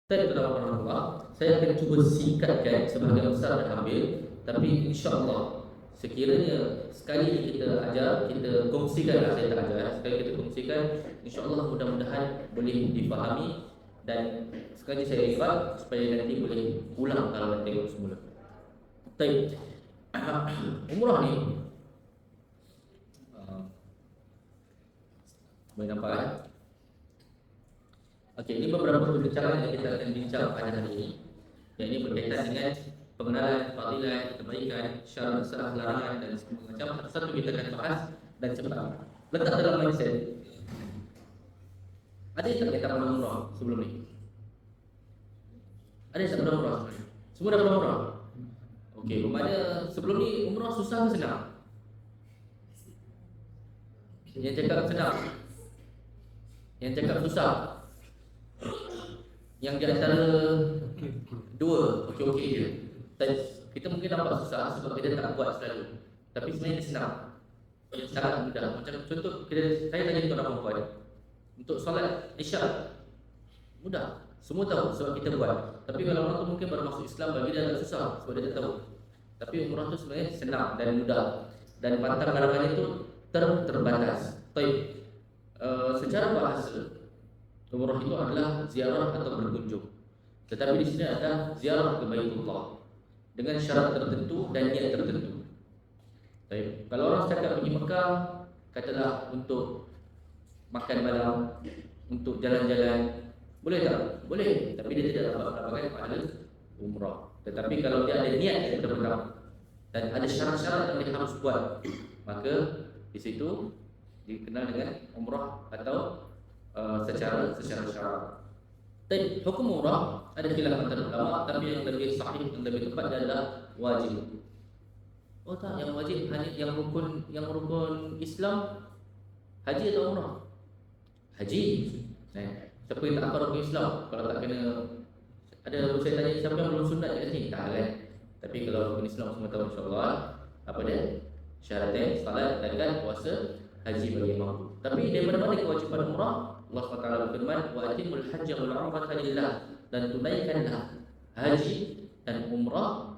Tapi Allah, saya akan cuba singkatkan sebahagian besar dah ambil, tapi insya-Allah sekiranya sekali kita ajar, kita kongsikan, saya tak ajar, sekali kita kongsikan, insya-Allah mudah-mudahan boleh difahami dan sekali saya ikhlas supaya nanti boleh ulang kalau nak tengok semula. Baik. Umrah ni boleh nampak kan? Okey, ini beberapa perbincangan yang kita akan bincang pada hari ini. Yang ini berkaitan dengan pengenalan fadilah, kebaikan, syarat, sah, larangan dan semua macam. Satu-satu kita akan bahas dan cepat. Letak dalam mindset. Ada yang tak kita pernah umrah sebelum ni? Ada yang tak pernah umrah sebelum ni? Semua dah pernah umrah? Okey, bermakna sebelum ni umrah susah ke senang? Yang cakap senang, yang cakap susah, yang di antara dua okey-okey je. Dan kita mungkin nampak susah sebab kita tak buat selalu. Tapi sebenarnya senang. Sangat mudah. Macam contoh saya tanya tuan apa buat. Untuk solat Isyak mudah. Semua tahu sebab kita buat. Tapi kalau orang tu mungkin baru masuk Islam, bagi dia agak susah sebab dia tak tahu. Tapi umrah tu sebenarnya senang dan mudah. Dan pantang larangannya itu terbatas. Baik. Secara bahasa umrah itu adalah ziarah atau berkunjung. Tetapi di sini ada ziarah ke Baitullah dengan syarat tertentu dan niat tertentu. Baik. Kalau orang cakap pergi Mekah, katalah untuk makan malam, untuk jalan-jalan, boleh tak? Boleh. Tapi dia tidak dapat mendapatkan pahala umrah. Tetapi kalau dia ada niat yang benar-benar dan ada syarat-syarat yang dia harus buat, maka di situ dikenal dengan umrah atau secara syarat. Tapi hukum umrah ada khilaf antara ulama, tapi yang lebih sahih, yang lebih tepat adalah wajib. Oh tak, yang wajib hanya yang rukun Islam, haji atau umrah? Haji. Siapa yang tak hafal rukun Islam? Kalau tak kena, ada saya tanya siapa yang belum sunat kat sini? Tak kan? Tapi kalau rukun Islam semua tahu insya-Allah apa dia? Syaratnya salat, zakat, puasa, haji bagi yang mampu. Tapi daripada mana kewajiban umrah? Allah SWT berfirman, wa atimul hajja wal umrata lillah, dan tunaikanlah haji dan umrah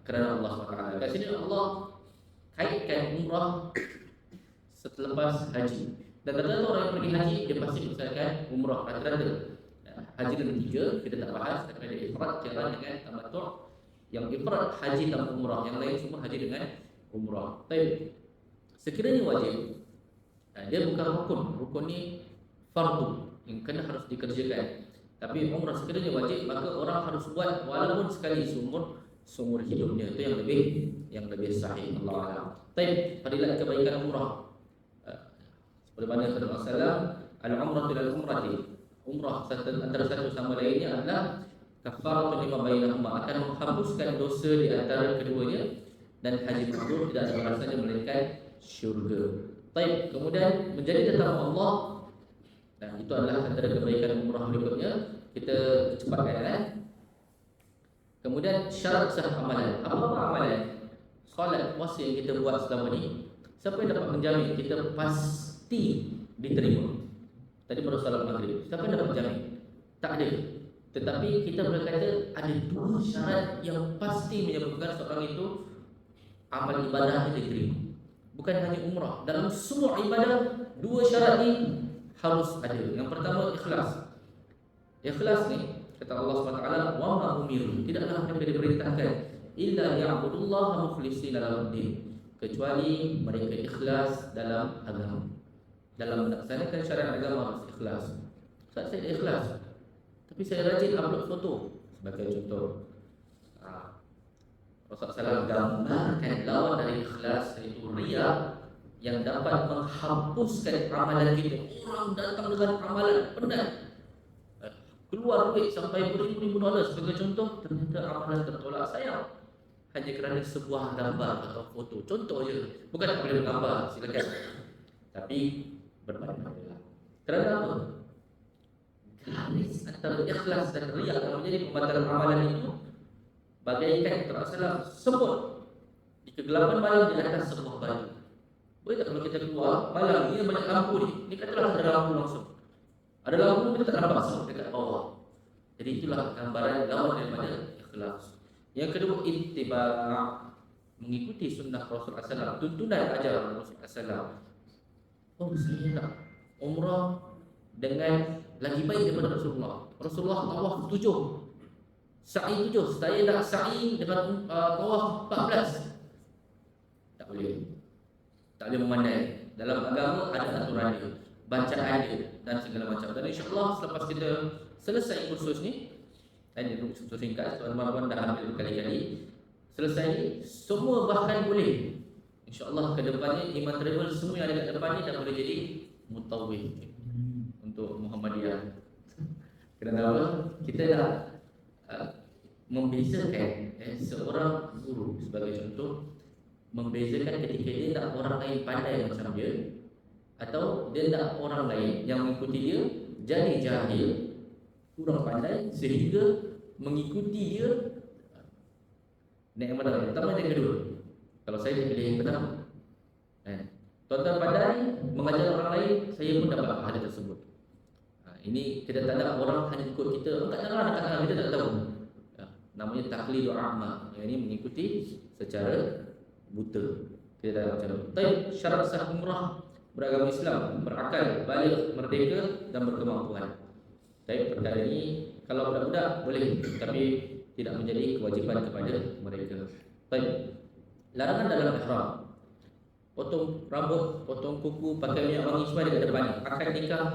kerana Allah SWT. Kat sini Allah kaitkan umrah selepas haji. Dan rata-rata orang yang pergi haji dia pasti usahakan umrah rata-rata. Haji ada tiga, kita tak bahas, tapi ada ifrad, qiran dengan tamattu'. Yang ifrad haji tanpa umrah, yang lain semua haji dengan umrah. Baik. Sekiranya wajib, dia bukan rukun. Rukun ni fardu yang kena harus dikerjakan. Tapi umrah sekiranya wajib, maka orang harus buat walaupun sekali seumur hidupnya. Itu yang lebih sahih. Allah a'lam. Baik, fadilat kebaikan umrah. Seperti mana kata Rasulullah, al-umratu lil umrati. Umrah antara satu sama lainnya adalah kafaratun lima bainahuma, akan menghapuskan dosa di antara keduanya, dan haji mabrur tidak ada balasannya melainkan syurga. Baik, kemudian menjadi tetamu Allah. Dan itu adalah antara kebaikan umrah berikutnya. Kita cepatkan. Kemudian syarat sah amalan. Apa amalan? Solat, puasa yang kita buat selama ni, siapa yang dapat menjamin kita pasti diterima? Tadi baru salat maghrib, siapa yang dapat menjamin? Tak ada. Tetapi kita berkata ada dua syarat yang pasti menyebabkan seorang itu amal ibadah diterima. Bukan hanya umrah, dalam semua ibadah dua syarat ni harus ada. Yang pertama ikhlas. Ikhlas ni kata Allah SWT, wa ma umiru, tidaklah mereka diperintahkan illa ya'budullaha mukhlishina lahuddin, kecuali mereka ikhlas dalam agama. Dalam melaksanakan syariat agama harus ikhlas. Saya ikhlas, tapi saya rajin upload foto sebagai contoh. Rasulullah SAW gambarkan lawan dari ikhlas, iaitu riya, yang dapat menghapuskan amalan kita. Orang datang dengan amalan penat, keluar duit sampai beribu-ribu dolar sebagai contoh, ternyata amalan tertolak sayang hanya kerana sebuah gambar atau foto. Contoh je, bukan tak boleh bergambar, silakan, tapi bermakna. Kerana apa? Garis antara ikhlas dan riya akan menjadi pembatalan amalan itu bagaikan Rasulullah sebut di kegelapan malam di atas sebuah batu. Boleh tak kalau kita keluar malam ni banyak lampu ni katalah ada lampu langsung. Ada lampu kita tak nampak semua dekat bawah. Jadi Jadi itulah gambaran lawan daripada ikhlas. Yang kedua, ittiba', mengikuti sunnah Rasulullah SAW, tuntunan ajaran Rasulullah SAW. Oh, saya nak umrah dengan lagi baik daripada Rasulullah. Rasulullah tawaf 7, sa'i 7, saya nak sa'i dengan tawaf 14. Tak boleh. Tak boleh memandai. Dalam agama ada aturan dia, bacaan dia dan segala macam. Dan insya-Allah selepas kita selesai kursus ni, ini kursus singkat, tuan-tuan dah ambil berkali-kali. Selesai ni, semua bahkan boleh. InsyaAllah ke depannya Iman Travel semua yang ada kat depan ni dah boleh jadi mutawwif untuk Muhammadiyah. Kenapa? Kita dah membezakan seorang guru sebagai contoh, membezakan ketika dia nak orang lain pandai macam dia, atau dia nak orang lain yang mengikuti dia jadi jahil, kurang pandai sehingga mengikuti dia. Yang mana? Pertama dan kedua. Kalau saya pilih yang pertama, tuan-tuan pandai mengajar orang lain, saya pun dapat pahala tersebut. Ini kita tak nak orang hanya ikut kita. Tak nak kita tak tahu. Namanya taqlidu a'ma. Yang ini mengikuti secara buta. Kita tak macam tu. Tapi syarat sah umrah beragama Islam, berakal, baligh, merdeka dan berkemampuan. Tapi perkara ini kalau budak-budak boleh, tapi tidak menjadi kewajipan kepada mereka. Baik. Larangan dalam ihram. Potong rambut, potong kuku, pakai minyak wangi semua dekat depan ni. Akad nikah,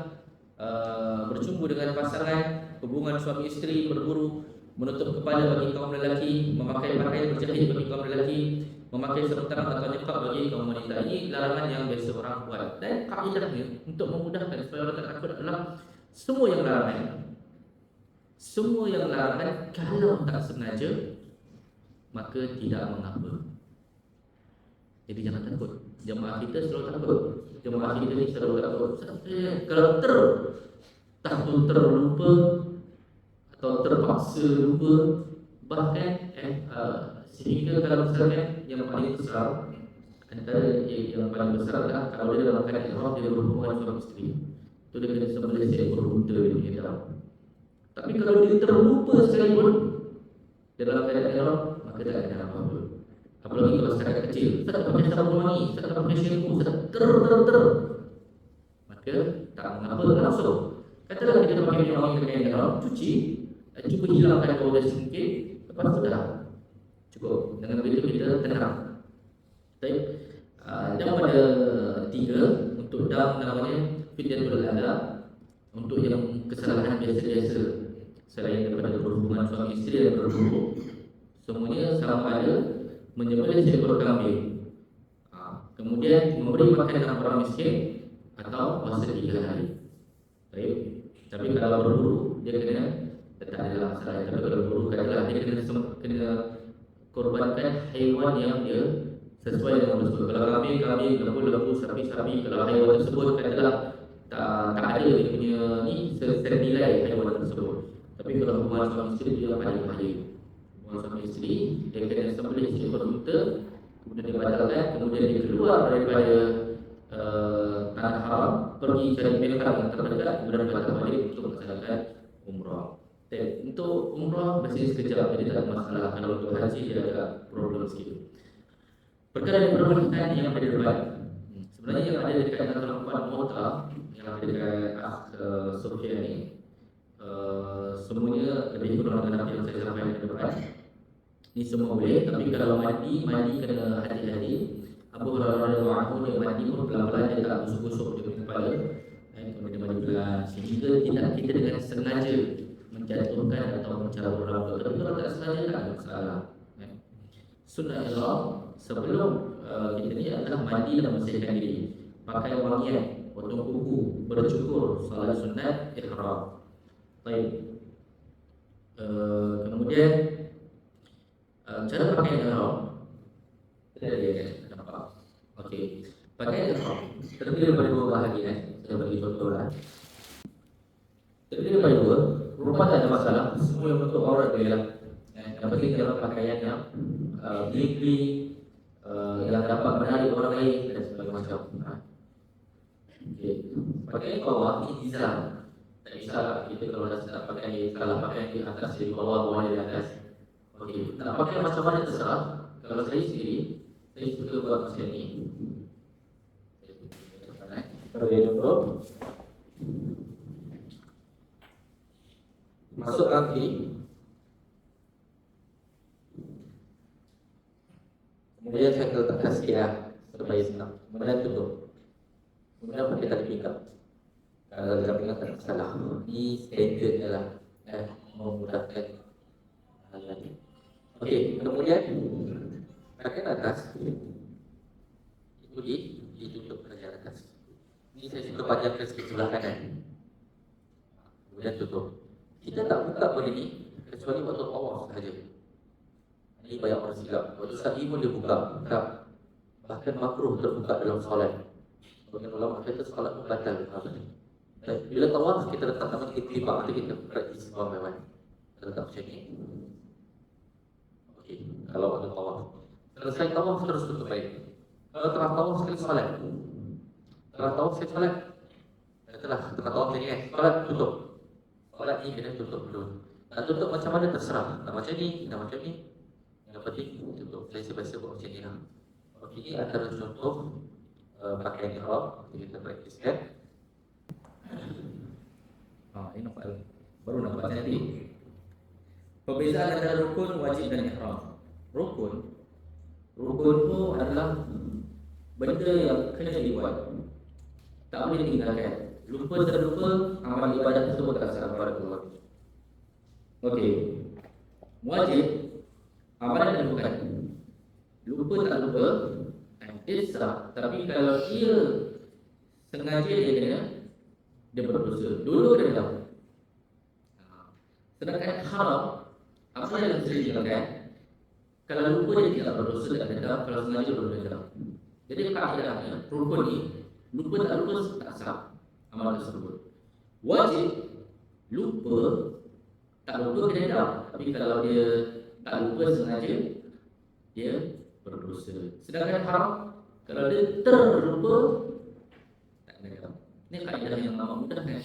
bercumbu dengan pasangan, hubungan suami isteri, berburu, menutup kepala bagi kaum lelaki, memakai pakaian berjahit bagi kaum lelaki, memakai sarung tangan atau niqab bagi kaum wanita. Ini larangan yang biasa orang buat. Dan kaidahnya untuk memudahkan supaya orang tak takut adalah semua yang larangan. Semua yang larangan kalau tak sengaja maka tidak mengapa. Jadi jangan takut. Jemaah kita selalu takut. Jemaah kita ni selalu takut. Kalau terlupa atau terpaksa lupa, bahkan sehingga kalau misalkan yang paling besar, antara yang paling besar adalah kalau dia dalam keadaan ihram dia berhubungan suami isteri, itu dia kena sembelih seekor unta dia tahu. Tapi kalau dia terlupa sekalipun dalam keadaan ihram, maka tak ada apa-apa. Apalagi kalau setakat kecil, tak pakai sabun wangi, tak pakai shampoo, maka tak mengapa langsung. Katalah kita pakai minyak wangi dengan ihram, cuci, cuba hilangkan bau dan sedikit, lepas tu dah cukup. Dengan begitu kita tenang. Baik. Yang pada 3 untuk dam namanya fidyatul adha, untuk yang kesalahan biasa-biasa selain daripada berhubungan suami isteri dan berburu, semuanya sama ada menyembelih seekor kambing, kemudian memberi makan 6 orang miskin, atau puasa 3 hari. Baik. Tapi kalau berburu dia kena tak ada masalah. Tapi kalau berburu katalah dia kena korbankan haiwan yang dia sesuai dengan tersebut. Kalau kambing, lembu, sapi. Kalau haiwan tersebut katalah tak ada dia punya ni senilai haiwan tersebut. Tapi kalau hubungan suami isteri dia paling bahaya. Hubungan suami isteri dia kena sembelih seekor unta, kemudian dia batalkan, kemudian dia keluar daripada tanah haram, pergi cari Mekah yang terdekat, kemudian batal balik untuk melaksanakan umrah. Untuk umrah mesti sekejap, jadi tak ada masalah. Kalau untuk haji dia ada problem sikit. Perkara yang berkaitan yang ada debat. Sebenarnya yang ada dekat dalam Al-Quran Mu'ta, yang ada dekat Sufyan ni, semuanya lebih kurang dengan apa yang saya sampaikan ke depan. Ini semua boleh, tapi kalau mandi kena hati-hati. Abu Hurairah radhiyallahu anhu dia mandi pun pelan-pelan, dia tak gosok-gosok dia punya kepala, kemudian dia mandi pelan, sehingga tidak kita dengan sengaja menjatuhkan atau mencabut rambut. Tapi kalau tak sengaja tak ada masalah. Sunnah ihram sebelum kita ni adalah mandi dan membersihkan diri, pakai wangian, potong kuku, bercukur, salat sunat ihram. Baik. Kemudian cara pakai ihram dia nampak. Okey. Pakai ihram terdiri daripada 2 bahagian. Saya bagi contohlah. Terdiri daripada 2. Rumah tak ada masalah, semua yang bentuk aurat dia lah. Yang penting dalam pakaian yang bling-bling, yang dapat menarik orang lain dan sebagainya macam. Okey. Pakaian bawah ni izar. Tak kisah kita kalau dah nak pakai, kalau pakai di atas, di bawah, bawah di atas. Okey, nak pakai macam mana terserah. Kalau saya sendiri, saya suka buat macam ni. Kalau dia duduk, masuk kaki, kemudian saya letakkan sikit lah supaya senang. Kemudian tutup. Kemudian pakai tali pinggang. Kalau tali pinggang tak ada masalah. Ini standard je lah, memudahkan hal lain. Okey, kemudian bahagian atas itu ditutup bahagian atas. Ini saya suka panjangkan sikit sebelah kanan. Kemudian tutup. Kita tak buka benda ni kecuali waktu tawaf sahaja. Ini banyak orang silap. Waktu sa'i pun dia buka. Tak. Bahkan makruh terbuka dalam solat. Bagian ulama kata solat pun batal. Bila tawaf kita letak nama itibak. Nanti kita praktis bawah-bawah. Kita letak macam ni. Okey, kalau waktu tawaf. Selesai tawaf terus tutup baik. Kalau tengah tawaf sekali solat. Tengah tawaf sekali solat. Katalah tengah tawaf ni solat tutup. Solat ni kena tutup dulu. Nak tutup macam mana terserah. Nak macam ni, nak macam ni. Yang penting tutup. Saya biasa buat macam ni lah. Okey, ini antara contoh pakaian ihram kita praktiskan. Ini nampak baru nampak nanti. Perbezaan antara rukun, wajib dan ihram. Rukun tu adalah benda yang kena dibuat, tak boleh ditinggalkan. Lupa terlupa, amal ibadat tersebut tak sah pada Allah. Okey. Wajib, amalan dan bukan. Lupa tak lupa, dia sah. Tapi kalau dia sengaja dia kena, dia berdosa. Dulu kena tahu. Sedangkan haram, apa yang bisa dilakukan? Kalau lupa dia tidak berdosa tak kena, kalau sengaja berdosa. Jadi kaedahnya rukun ni lupa tak lupa tak sah amalan tersebut. Wajib, lupa tak lupa kena tahu. Tapi kalau dia tak lupa sengaja, dia berdosa. Sedangkan haram, kalau dia terlupa tak kena tahu. Ini kaedah yang amat mudah kan.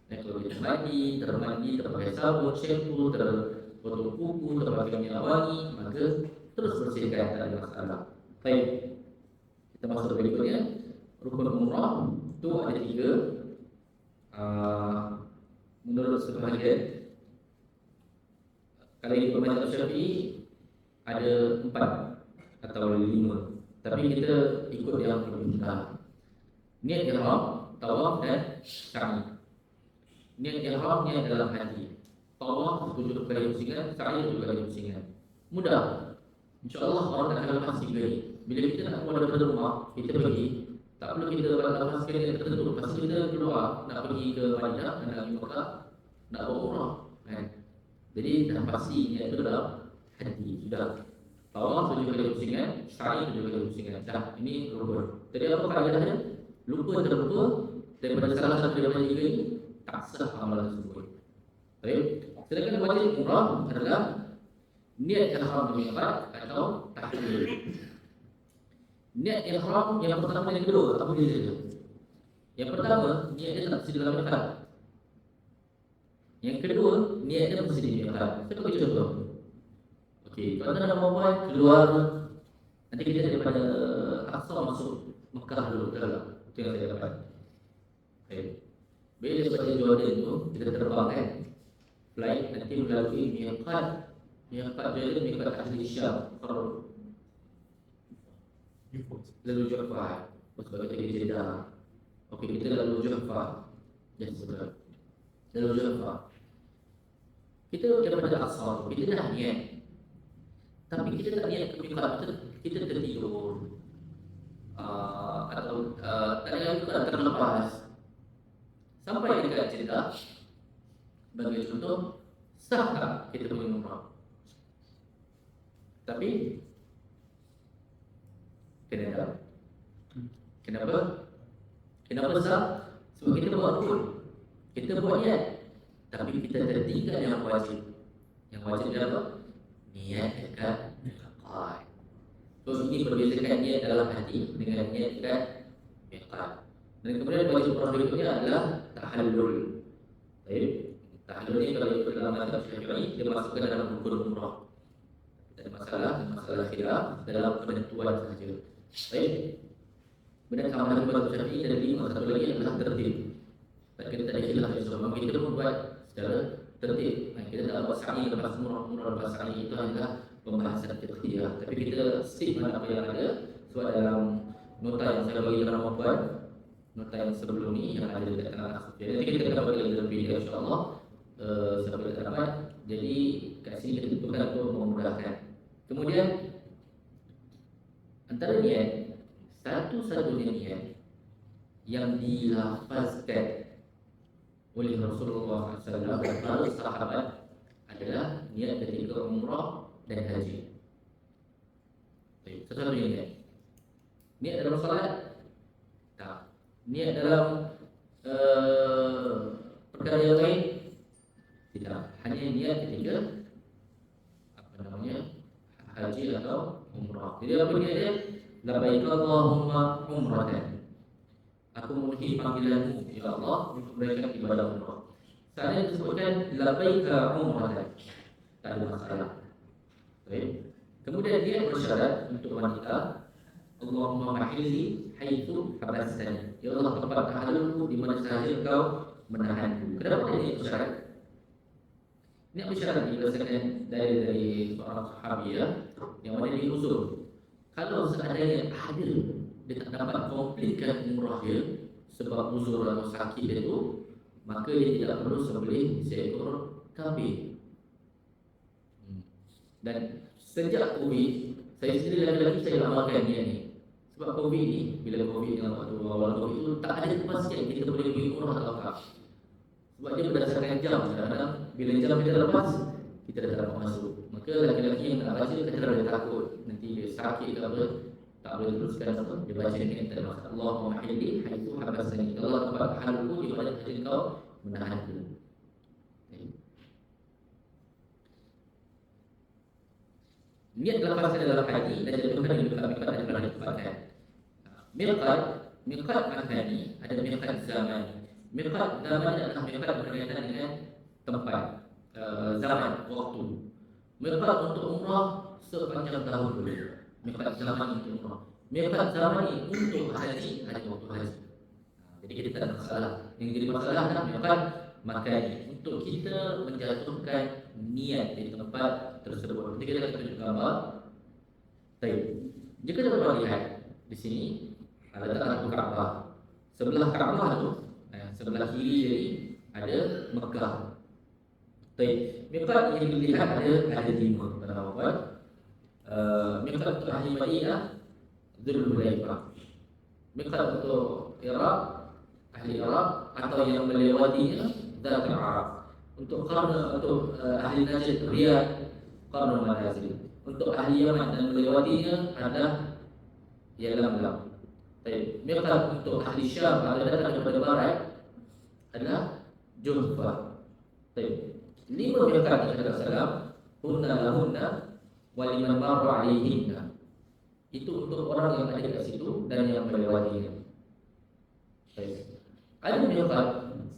Kalau kita mandi, terpakai sabun, shampoo, terpotong kuku, terpakai minyak wangi, maka terus bersihkan, tak ada masalah. Baik, kita masuk berikutnya. Rukun umrah itu ada 3. Menurut sebahagian, kalau ikut mazhab Syafi'i ada 4 atau 5. Tapi kita ikut yang lebih mudah. Niat ihram, tawaf dan sa'i. Niat ihram niat dalam hati. Tawaf 7 kali pusingan, sa'i 7 kali pusingan. Mudah. InsyaAllah orang tak akan lepas 3 ni. Bila kita nak keluar daripada rumah, kita pergi, tak perlu kita lepas sekali yang tertentu. Pasti kita keluar, nak pergi ke Madinah, nak pergi Mekah, nak buat umrah kan? Jadi dah pasti niat itu dalam hati. Sudah. Tawaf 7 kali pusingan, sa'i 7 kali pusingan. Dah, ini rukun. Jadi apa kaedahnya? Lupa terlupa daripada salah satu daripada 3 ini, tak sah amalan tersebut. Baik. Sedangkan wajib umrah adalah niat ihram di miqat atau tahlil. Niat ihram yang pertama dan kedua apa beza dia? Yang pertama, niat dia tak mesti dalam miqat. Yang kedua, niat dia mesti di miqat. Saya bagi contoh. Okey, kalau anda nak mobile keluar, nanti kita daripada Aqsa masuk Mekah dulu, betul tak? Itu yang saya dapat. Baik. Bila daripada Jordan tu kita terbang kan, flight nanti melalui miqat Jordan, miqat ahli Syam, lalu Ju'fah. Sebab kita di Jeddah. Okey, kita lalu Ju'fah. Lalu Ju'fah. Kita daripada asal, kita dah niat. Tapi kita tak niat ke miqat, kita tertidur. Atau tak ada juga terlepas. Sampai dekat Jeddah, bagi contoh, sah tak kita pergi umrah? Tapi kena tahu. Kenapa? Kenapa sah? Sebab kita buat rukun, kita buat niat, tapi kita tertinggal yang wajib. Yang wajib dia apa? Niat dekat miqat. So ini perbezakan niat dalam hati dengan niat dekat miqat. Dan kemudian wajib orang berikutnya adalah tahallul. Baik. Tahallul ni kalau ikut dalam mazhab Syafi'i dia masukkan dalam rukun umrah. Tidak ada masalah khilaf dalam penentuan sahaja. Baik. Kemudian tambahan mazhab Syafi'i ada 5, satu lagi adalah tertib. Tak kira tak ada khilaf esok. Maka kita pun buat secara tertib. Kita tak buat sa'i lepas umrah lepas sa'i itu adalah pembahasan fiqhiyah. Tapi kita stick mana apa yang ada. Sebab dalam nota yang saya bagi dalam puan, nota yang sebelum ni yang ada dekat tangan Sufyan. Nanti kita akan bagi lebih dia insya-Allah. Siapa yang dapat. Jadi kat sini kita tentukan untuk memudahkan. Kemudian antara niat, satu-satunya niat yang dilafazkan oleh Rasulullah SAW dan para sahabat adalah niat ketika umrah dan haji. Satu-satunya niat. Niat dalam salat? Tak. Niat dalam perkara yang lain? Tidak. Hanya niat ketika haji atau umrah. Jadi apa niat dia? Labbaik Allahumma umratan. Aku memenuhi panggilanmu ya Allah untuk memberikan ibadah umrah. Saya disebutkan labbaik umratan. Tak ada masalah. Baik. Kemudian dia bersyarat untuk wanita, Allahumma mahilli haitsu habastani. Ya Allah, tempat tahallulku di mana sahaja Engau menahanku. Kenapa dia bersyarat? Ini bersyarat diberdasarkan dari seorang sahabiah yang mana dia usul. Kalau seandainya ada dia tak dapat komplitkan umrah dia sebab uzur atau sakit dia tu, maka dia tidak perlu sembelih seekor kambing. Dan sejak Covid, saya sendiri lagi-lagi saya amalkan niat ni. Sebab Covid ni, bila Covid yang waktu awal Covid tu tak ada kepastian kita boleh pergi umrah atau tak. Sebab dia berdasarkan jam. Kadang-kadang bila jam kita lepas, kita dah tak dapat masuk. Maka laki-laki yang nak baca kata dia takut nanti dia sakit ke apa, tak boleh teruskan apa, dia baca ni tak ada masalah. Allahumma mahilli haitsu habasani. Allah tempat tahallulku di mana sahaja Engkau menahanku. Niat dilafazkan dalam hati dan dijatuhkan di miqat yang telah ditetapkan. Miqat makani ada miqat zaman. Miqat zaman adalah miqat berkaitan dengan tempat, zaman, waktu. Miqat untuk umrah sepanjang tahun dulu. Miqat zaman untuk umrah. Miqat zaman ini untuk haji ada waktu haji. Jadi kita tak ada masalah. Yang jadi masalah adalah miqat makani untuk kita menjatuhkan niat di tempat tersebut. Jadi kita akan tunjuk gambar. Baik. Jika kita lihat di sini ada tanah Kaabah. Sebelah Kaabah tu, sebelah kiri jadi ada Mekah. Baik. Miqat yang dilihat ada 5 dalam apa? Miqat untuk ahli Madinah Dzulhulaifah. Miqat untuk Iraq, ahli Iraq atau yang melewatinya Dzul Arab. Untuk qarna untuk ahli Najd Riyadh qarna manazil. Untuk ahli Yaman dan melewatinya adalah Yalamlam. Baik. Miqat untuk ahli Syam yang datang daripada barat adalah Juhfah. Baik. 5 miqat yang kata salam hunna lahunna wa liman marra alaihinna. Itu untuk orang yang ada kat situ dan yang melewatinya. Baik. Ada miqat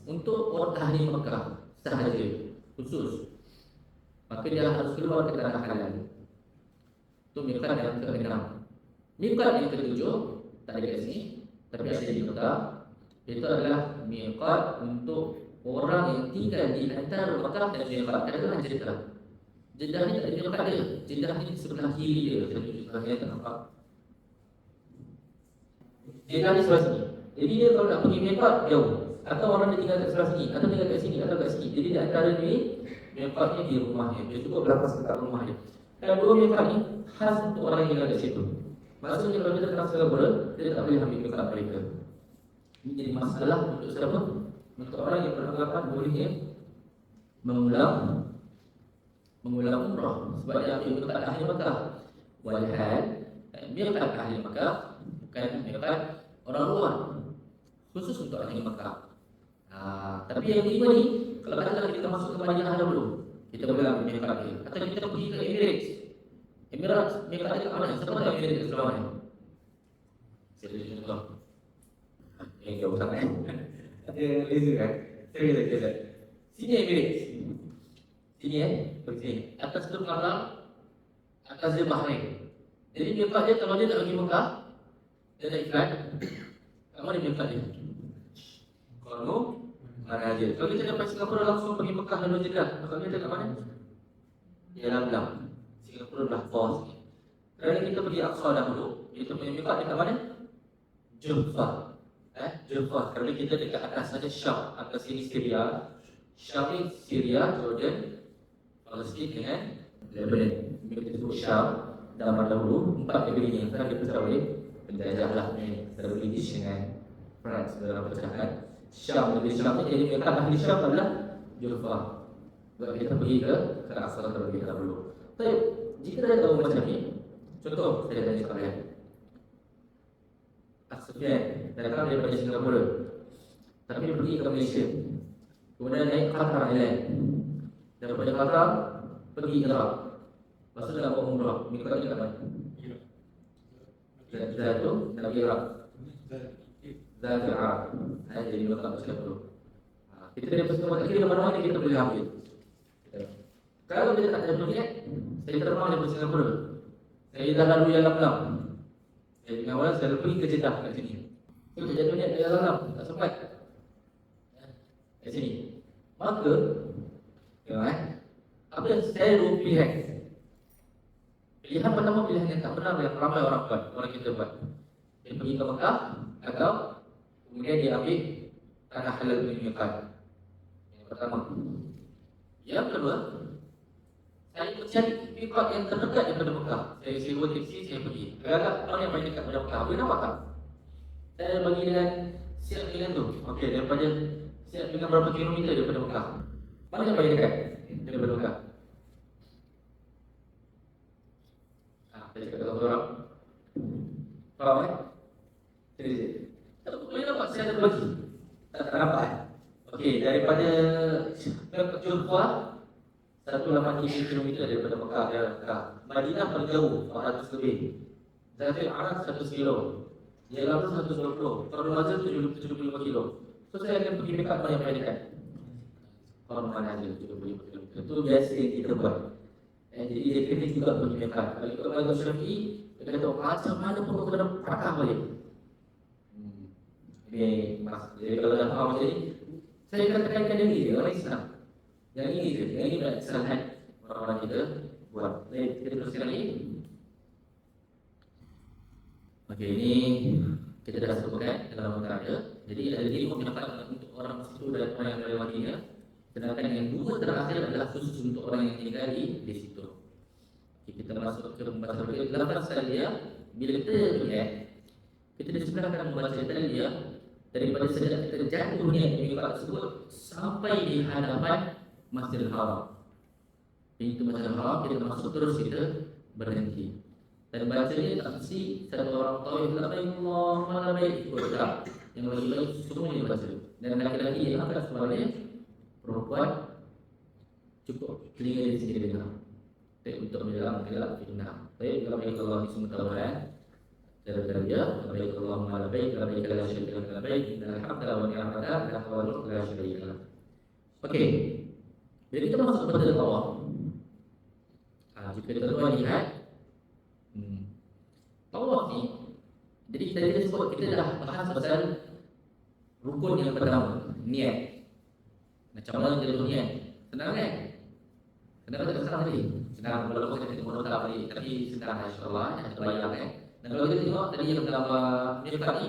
untuk orang ahli Mekah sahaja khusus, maka dia harus keluar ke tanah halal. Itu miqat yang ke-6. Miqat yang ke-7 tak ada kat sini, tapi ada di Mekah. Itu adalah miqat untuk orang yang tinggal di antara Mekah dan Jeddah. Adalah Jeddah. Jeddah ni tak ada miqat dia. Jeddah ni sebelah kiri dia. Saya tunjukkan ya, tak nampak. Jeddah ni sebelah sini. Jadi dia kalau nak pergi miqat jauh. Atau orang dia tinggal kat sebelah sini, atau tinggal kat sini, atau kat sini. Jadi di antara ni miqatnya di rumahnya. Dia cukup berlepas dekat rumahnya. Dan 2 miqat ni khas untuk orang yang tinggal kat situ. Maksudnya kalau dia datang Singapura, dia tak boleh ambil miqat mereka. Ini jadi masalah untuk siapa? Untuk orang yang beranggapan boleh mengulang umrah sebab dia ambil miqat ahli Mekah. Walhal miqat ahli Mekah bukan miqat orang luar, khusus untuk ahli Mekah. Tapi yang kelima ni, kalau katakan kita masuk ke Madinah dulu, kita boleh ambil miqat dia. Atau kita pergi ke Emirates, miqat dia kat mana? Siapa tahu Emirates kat sebelah mana? Saya tunjuk contoh. Yang jauh sangat. Ada laser kan? Saya lihat. Sini Emirates. Sini sini. Atas tu Qatar, atas dia Bahrain. Jadi miqat dia kalau dia nak pergi Mekah, dia nak iklan. Kat mana miqat dia? Kalau mana aja. Kalau kita dapat Singapura langsung pergi Mekah lalu Jeddah, maka kita kat mana? Dia Lam. Singapura dah bawah sikit. Kerana kita pergi Aqsa dahulu, kita punya miqat dekat mana? Juffa. Juffa. Kerana kita dekat atas saja Syam, atas sini Syria. Syam ni Syria, Jordan, Palestin dengan Lebanon. Kita sebut Syam zaman dahulu, 4 negeri ni kan dipecah oleh penjajah lah ni, antara British dengan France dalam pecahan. Syam, negeri Syam ni jadi miqat ahli Syam adalah Juffa. Sebab kita pergi ke Aqsa terlebih dahulu. Tapi jika anda tahu macam ni, contoh saya tanya kalian, Asfian datang daripada Singapura, tapi dia pergi ke Malaysia, kemudian naik Qatar Airline, daripada Qatar pergi Iraq, lepas tu nak buat umrah, miqatnya kat mana? Zat tu nak pergi Iraq, Zat Iraq, jadi miqat Singapura. Kita daripada Singapura kira mana-mana kita boleh ambil. Kalau dia tak ada niat, saya terbang daripada Singapura, saya dah lalu yang Lam. Saya dengan orang saya pergi ke Jeddah kat sini. So saya jatuh niat ke Lam, tak sempat kat sini. Maka apa yang saya dua pilihan. Pilihan pertama, pilihan yang tak benar yang ramai orang buat, orang kita buat. Dia pergi ke Mekah atau kemudian dia ambil tanah halal punya miqat. Yang pertama. Yang kedua, saya mencari miqat yang terdekat daripada Mekah. Saya sewa taksi, saya pergi. Agak-agak mana yang paling dekat daripada Mekah? Boleh nampak tak? Saya bagi dengan siap dengan tu. Okey, daripada siap dengan berapa kilometer daripada Mekah? Mana yang paling dekat daripada Mekah? Saya cakap dengan orang. Faham Sini. Tak boleh nampak saya ada bagi. Tak nampak Okey, daripada Juffa 183 km daripada Mekah dan Mekah. Madinah paling jauh 400 lebih. Zafir Arab 100 kilo. Yalam 120. Kalau Mazal 75 kilo. So saya akan pergi dekat mana yang paling dekat. Kalau mana aja 75 kilo. Itu biasa yang kita buat. Jadi dia kena juga pergi Mekah. Kalau ikut Mazal Syafi'i, dia kata macam mana pun kau kena patah balik. Jadi kalau dah faham macam ni, saya akan tekankan yang ini, orang Islam. Yang ini je, yang ini adalah kesalahan orang-orang kita buat. Baik, kita teruskan lagi. Okey, ini kita dah sebutkan dalam mengkata. Jadi ada 5 pendapat untuk orang situ dan orang yang melewatinya. Sedangkan yang 2 terakhir adalah khusus untuk orang yang tinggal di situ. Okey, kita masuk ke pembahasan berikut. Lafaz talbiyah, bila kita lihat, kita disebenarkan membaca talbiyah daripada sejak kita jatuh niat di miqat tersebut sampai di hadapan Masjidil Haram. Pintu Masjidil Haram kita masuk terus kita berhenti. Dan bacanya tak mesti satu orang tahu yang labbaik Allahumma labbaik ikut tak. Yang lagi baik semuanya baca. Dan laki-laki yang akan sebenarnya perempuan cukup telinga dia sendiri dengar. Baik untuk menjelang gelap fitnah. Baik labbaik Allah semua tawaran. Dari dia, labbaik Allahumma labbaik labbaik la syarika lak labbaik innal hamda wa ni'mata lak wal mulku la syarika lak. Okey. Bila kita masuk kepada tawaf, jika tuan-tuan lihat, tawaf ni, jadi kita sebut kita dah bahas pasal rukun yang pertama, niat. Macam mana kita niat? Senang kan? Senang tak senang tadi? Senang, walaupun kita tengok nota tadi, tapi senang insyaAllah, ada bayang kan? Dan kalau kita tengok tadi yang gambar miqat ni,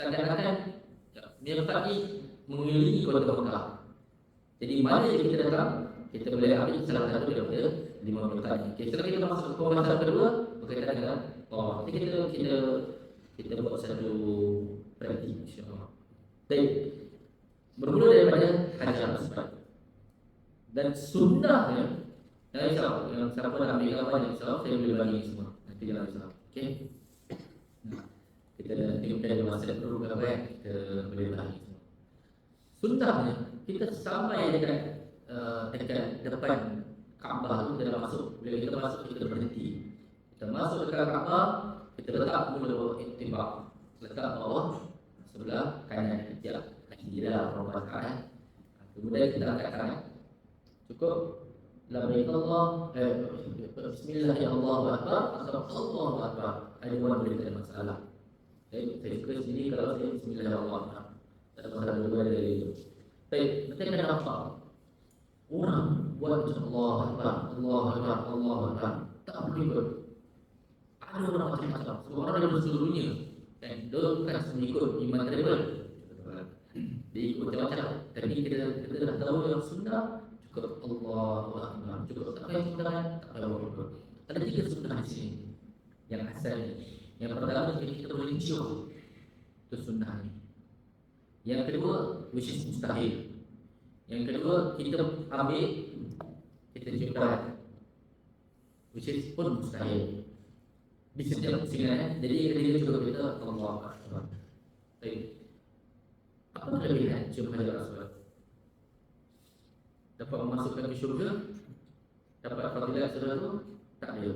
seakan-akan miqat ni mengelilingi kota Mekah. Jadi mana yang kita datang, kita boleh ambil salah satu daripada 5 miqat ni. Okay, setelah kita masuk ke pembahasan kedua berkaitan dengan tawaf. Nanti kita buat satu praktik insya-Allah. Baik. Bermula daripada Hajar Aswad. Dan sunnahnya, jangan risau, yang siapa nak ambil gambar yang risau, saya boleh bagi semua. Nanti jangan risau. Okey. Kita ada masa dulu gambar yang kita boleh bagi semua. Sunnahnya kita sampai dekat depan Kaabah tu kita dah masuk. Bila kita masuk kita berhenti. Kita masuk dekat Kaabah, kita letak mula ittibaq. Letak bawah sebelah kanan kejap kaki dia perempuan kanan. Kemudian kita angkat tangan. Cukup labbaik Allah, bismillah ya Allahu akbar atau Allahu akbar. Ada dua berikan masalah. Saya suka sini kalau saya bismillah ya Allah akbar. Tak ada masalah dua dari itu. Baik, kita kena nampak orang buat macam Allah akbar, Allah akbar, Allah akbar. Tak berikut. Ada orang macam-macam. Semua orang dari seluruh dunia. Dan dia bukan mengikut iman mereka. Dia ikut macam-macam. Tapi kita dah tahu yang sunnah cukup Allahu akbar. Cukup tak payah sunnah, tak payah berikut. Ada tiga sunnah di sini yang asal ni. Yang pertama kita boleh cium. Itu sunnah ni. Yang kedua, which is mustahil. Yang kedua, kita ambil, kita cium tangan, which is pun mustahil. Bisa setiap musim. Jadi kita juga kita Allahu akbar. Baik. Apa kelebihan cium hajar aswad? Dapat memasukkan ke syurga? Dapat fadilah surga itu? Tak ada.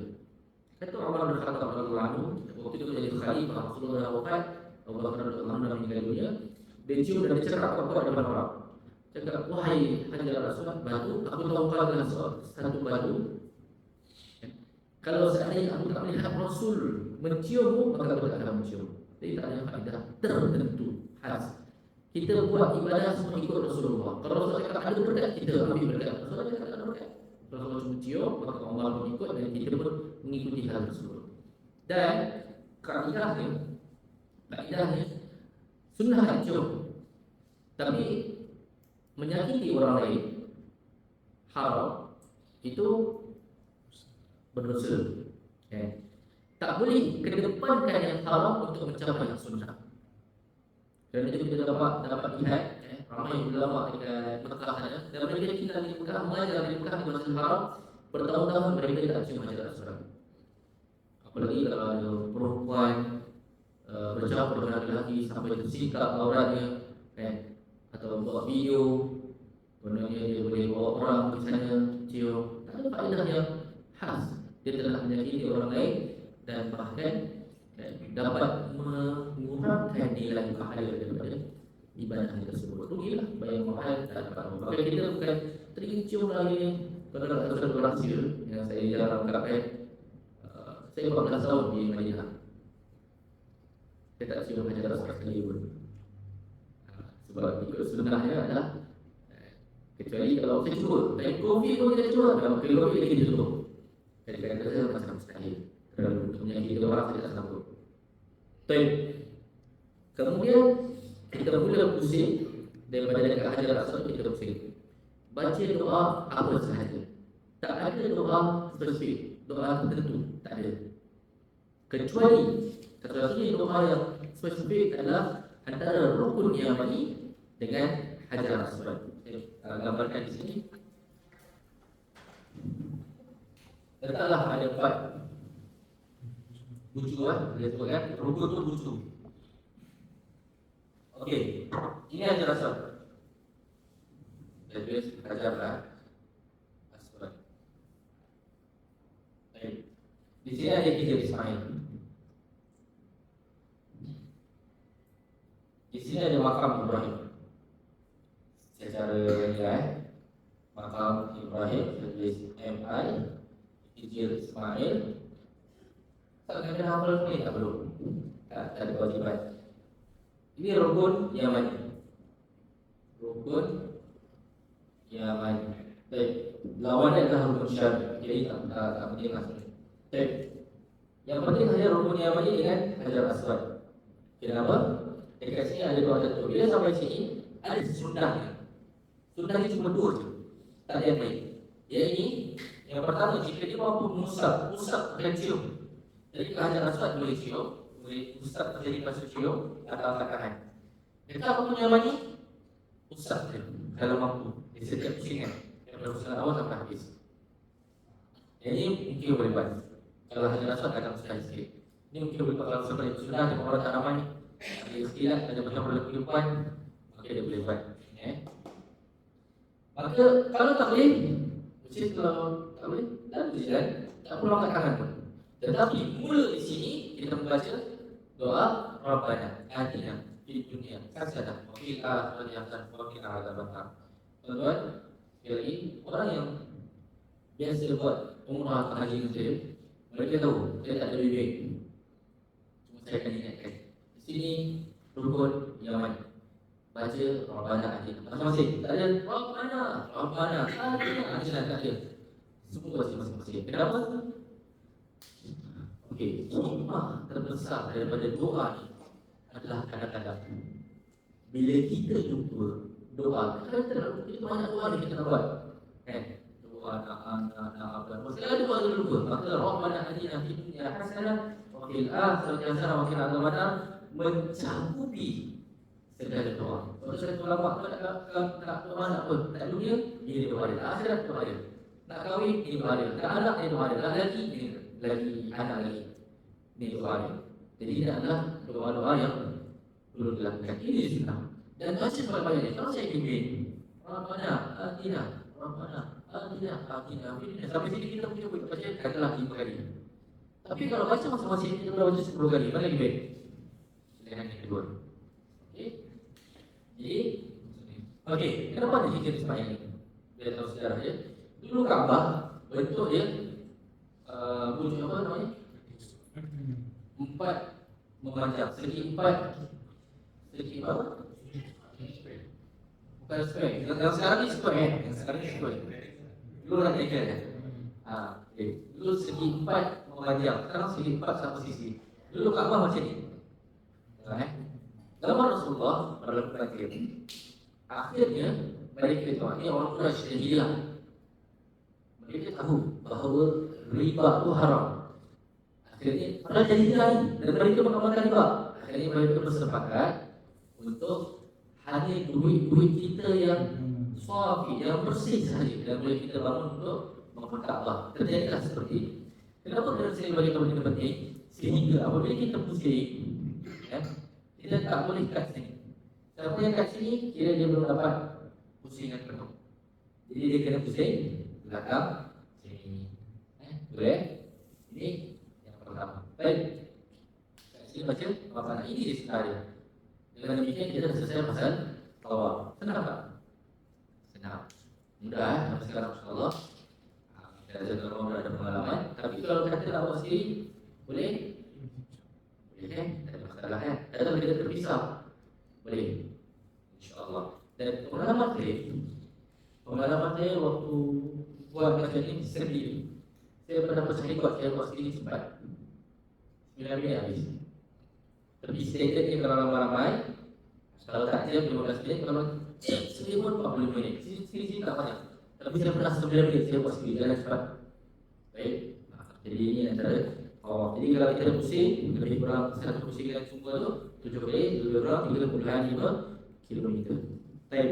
Kata Umar bin Khattab radhiyallahu anhu, waktu itu menjadi khalifah Rasulullah wafat, Abu Bakar radhiyallahu anhu meninggal dunia, dia cium dan dia cakap kuat depan orang. Cakap, wahai hajar aswad, batu, aku tahu kau adalah satu batu. Kalau seandainya aku tak melihat Rasul menciummu, maka aku tak akan mencium. Jadi tak ada faedah tertentu khas. Kita buat ibadah semua ikut Rasulullah. Kalau Rasul cakap ada berkat, kita ambil berkat. Rasul cakap ada berkat, Rasul mencium, maka Allah pun ikut dan kita pun mengikuti hal tersebut. Dan kaidahnya sunnah cium. Tapi menyakiti orang lain haram, itu berdosa. Tak boleh kedepankan yang haram untuk mencapai yang sunnah. Dan itu kita dapat lihat ramai ulama dekat Mekah sana, dan mereka tinggal di Mekah, mengajar di Mekah di Masjidil Haram bertahun-tahun, mereka tak cium hajar aswad. Apalagi kalau ada perempuan bercampur dengan lelaki sampai tersikat auratnya, atau buat video, kononnya dia boleh bawa orang ke sana cium. Tak ada faedah yang khas. Dia telah menyakiti orang lain dan bahkan dapat mengurangkan nilai pahala daripada ibadah tersebut. Rugilah bayar mahal tak dapat. Maka kita bukan tercium lagi. Kalau ada satu rahsia yang saya jarang ungkapkan, saya 14 tahun di Madinah, saya tak cium hajar aswad sekali pun. Sebab ikut sunnahnya adalah, kecuali kalau saya cuba, tapi kopi pun kita cuba, kalau kopi lagi kita cuba. Kadang-kadang saya macam mustahil. Terlalu untuk menyakiti orang, saya tak sanggup. Baik. Kemudian kita mula pusing daripada dekat hajar aswad, kita pusing. Baca doa apa sahaja. Tak ada doa spesifik, doa tertentu, tak ada. Kecuali satu-satunya doa yang spesifik adalah antara rukun yamani dengan hajar aswad. Saya gambarkan di sini. Letaklah ada 4 bucu dia sebutkan rukun tu bucu. Okey, ini hajar aswad. Saya tulis hajar aswad. Baik. Di sini ada Hijr Ismail. Di sini ada makam Ibrahim. Secara nilai makam Ibrahim, saya tulis MI Hijr Ismail. Tak kena hafal ni, tak perlu. Tak ada kewajiban. Ini rukun Yamani. Rukun Yamani. Baik. Lawannya adalah rukun Syam. Jadi tak penting lah. Baik. Yang penting hanya rukun Yamani dengan hajar aswad. Kenapa? Dekat sini ada doa tertentu. Bila sampai sini ada sunnahnya. Sunnahnya cuma 2 je. Tak ada yang lain. Yang ini, yang pertama, jika dia mampu mengusap dan cium. Jadi hajar aswad boleh cium, boleh usap terjadi pasal cium atau angkat tangan. Kita apa punya Yamani? Usap je kalau mampu. Di setiap pusingan daripada pusingan awal sampai habis. Jadi mungkin boleh buat. Kalau hajar aswad agak mustahil sikit. Ini mungkin boleh buat kalau seperti sunnah dan orang tanaman. Ada istilah, ada macam dalam kehidupan, maka dia boleh buat. Maka kalau tak boleh, mesti kalau tak boleh, tak boleh jalan, tak perlu angkat tangan pun. Tetapi mula di sini kita membaca doa Rabbana Atina fid dunya hasanah wa fil akhirati hasanah wa qina adzabannar. Tuan-tuan, sekali lagi, orang yang biasa buat umrah atau haji Muslim, mereka tahu dia tak ada duit. Cuma saya akan ingatkan, di sini rukun Yaman, baca Rabbana Atina. Masing-masing, tak ada Rabbana Atina, tak ada. Semua baca masing-masing. Kenapa? Okey, hikmah terbesar daripada doa ni adalah kadang-kadang bila kita jumpa doa, kadang-kadang kita banyak doa yang kita nak buat, kan? Doa nak anak, nak apa, masalah doa kita lupa. Maka Rabbana Atina fid dunya hasanah wa fil akhirati hasanah wa qina adzabannar mencakupi segala doa. Kalau saya ulama tu nak doa nak apa? Nak dunia, ini doa dia. Akhirat doa dia. Nak kahwin, ini doa dia. Nak anak, ini doa dia. Nak lagi, ini lagi anak lagi. Ini doa dia. Jadi ini adalah doa-doa yang perlu dilakukan. Ini sunnah. Dan baca banyak-banyak ni. Kalau saya pimpin Rabbana Atina, Rabbana Atina, Atina, sampai sini kita punya baca katalah 5 kali. Tapi kalau baca masing-masing kita baca 10 kali, mana lebih baik? Pilihan yang kedua. Okey. Jadi, okey, kenapa ada zikir sembahyang ni? Biar tahu sejarah dia. Dulu Kaabah bentuk dia wujud apa namanya? 4 memanjang, segi 4. Segi apa? Bukan square. Yang sekarang ni square kan? Yang sekarang ni square. Dulu nak kira kan? Okay. Dulu segi 4 memanjang. Sekarang segi 4 sama sisi. Dulu Kaabah macam ni. Zaman Rasulullah melakukan kira. Akhirnya mereka tahu ni orang Quraisy yang hilang. Mereka tahu bahawa riba itu haram. Akhirnya orang jadi hilang dan mereka mengamalkan riba. Akhirnya mereka bersepakat untuk hanya duit-duit kita yang safi, yang bersih sahaja dan boleh kita bangun untuk membangun Kaabah. Terjadilah seperti ini. Kenapa saya bagi tahu ini penting? Sehingga apabila kita pusing, kita tak boleh kat sini. Siapa yang kat sini, kira dia belum dapat pusingan penuh. Jadi dia kena pusing belakang sini. Boleh? Ini yang pertama. Baik. Kat sini baca apa? Ini dia sebenarnya. Dengan demikian kita dah selesai pasal tawaf. Senang tak? Senang. Mudah sampai sekarang insya-Allah. Kita ada pengalaman. Tapi kalau kata nak buat sendiri, boleh? Boleh kan? Tak ada masalah kan? Atau kita terpisah, boleh? InsyaAllah. Dan pengalaman saya waktu buat macam ni sendiri. Saya pernah bercakap buat saya buat sendiri sempat 9 minit habis. Tapi stated ni kalau ramai-ramai, kalau tak dia 15 minit, kalau sendiri pun 40 minit. Sini tak banyak. Tapi saya pernah 9 minit saya buat sendiri, jalan cepat. Baik. Jadi ini antara jadi kalau kita pusing, lebih kurang satu pusingan semua tu 7 kali, lebih kurang 3.5 kilometer. Baik.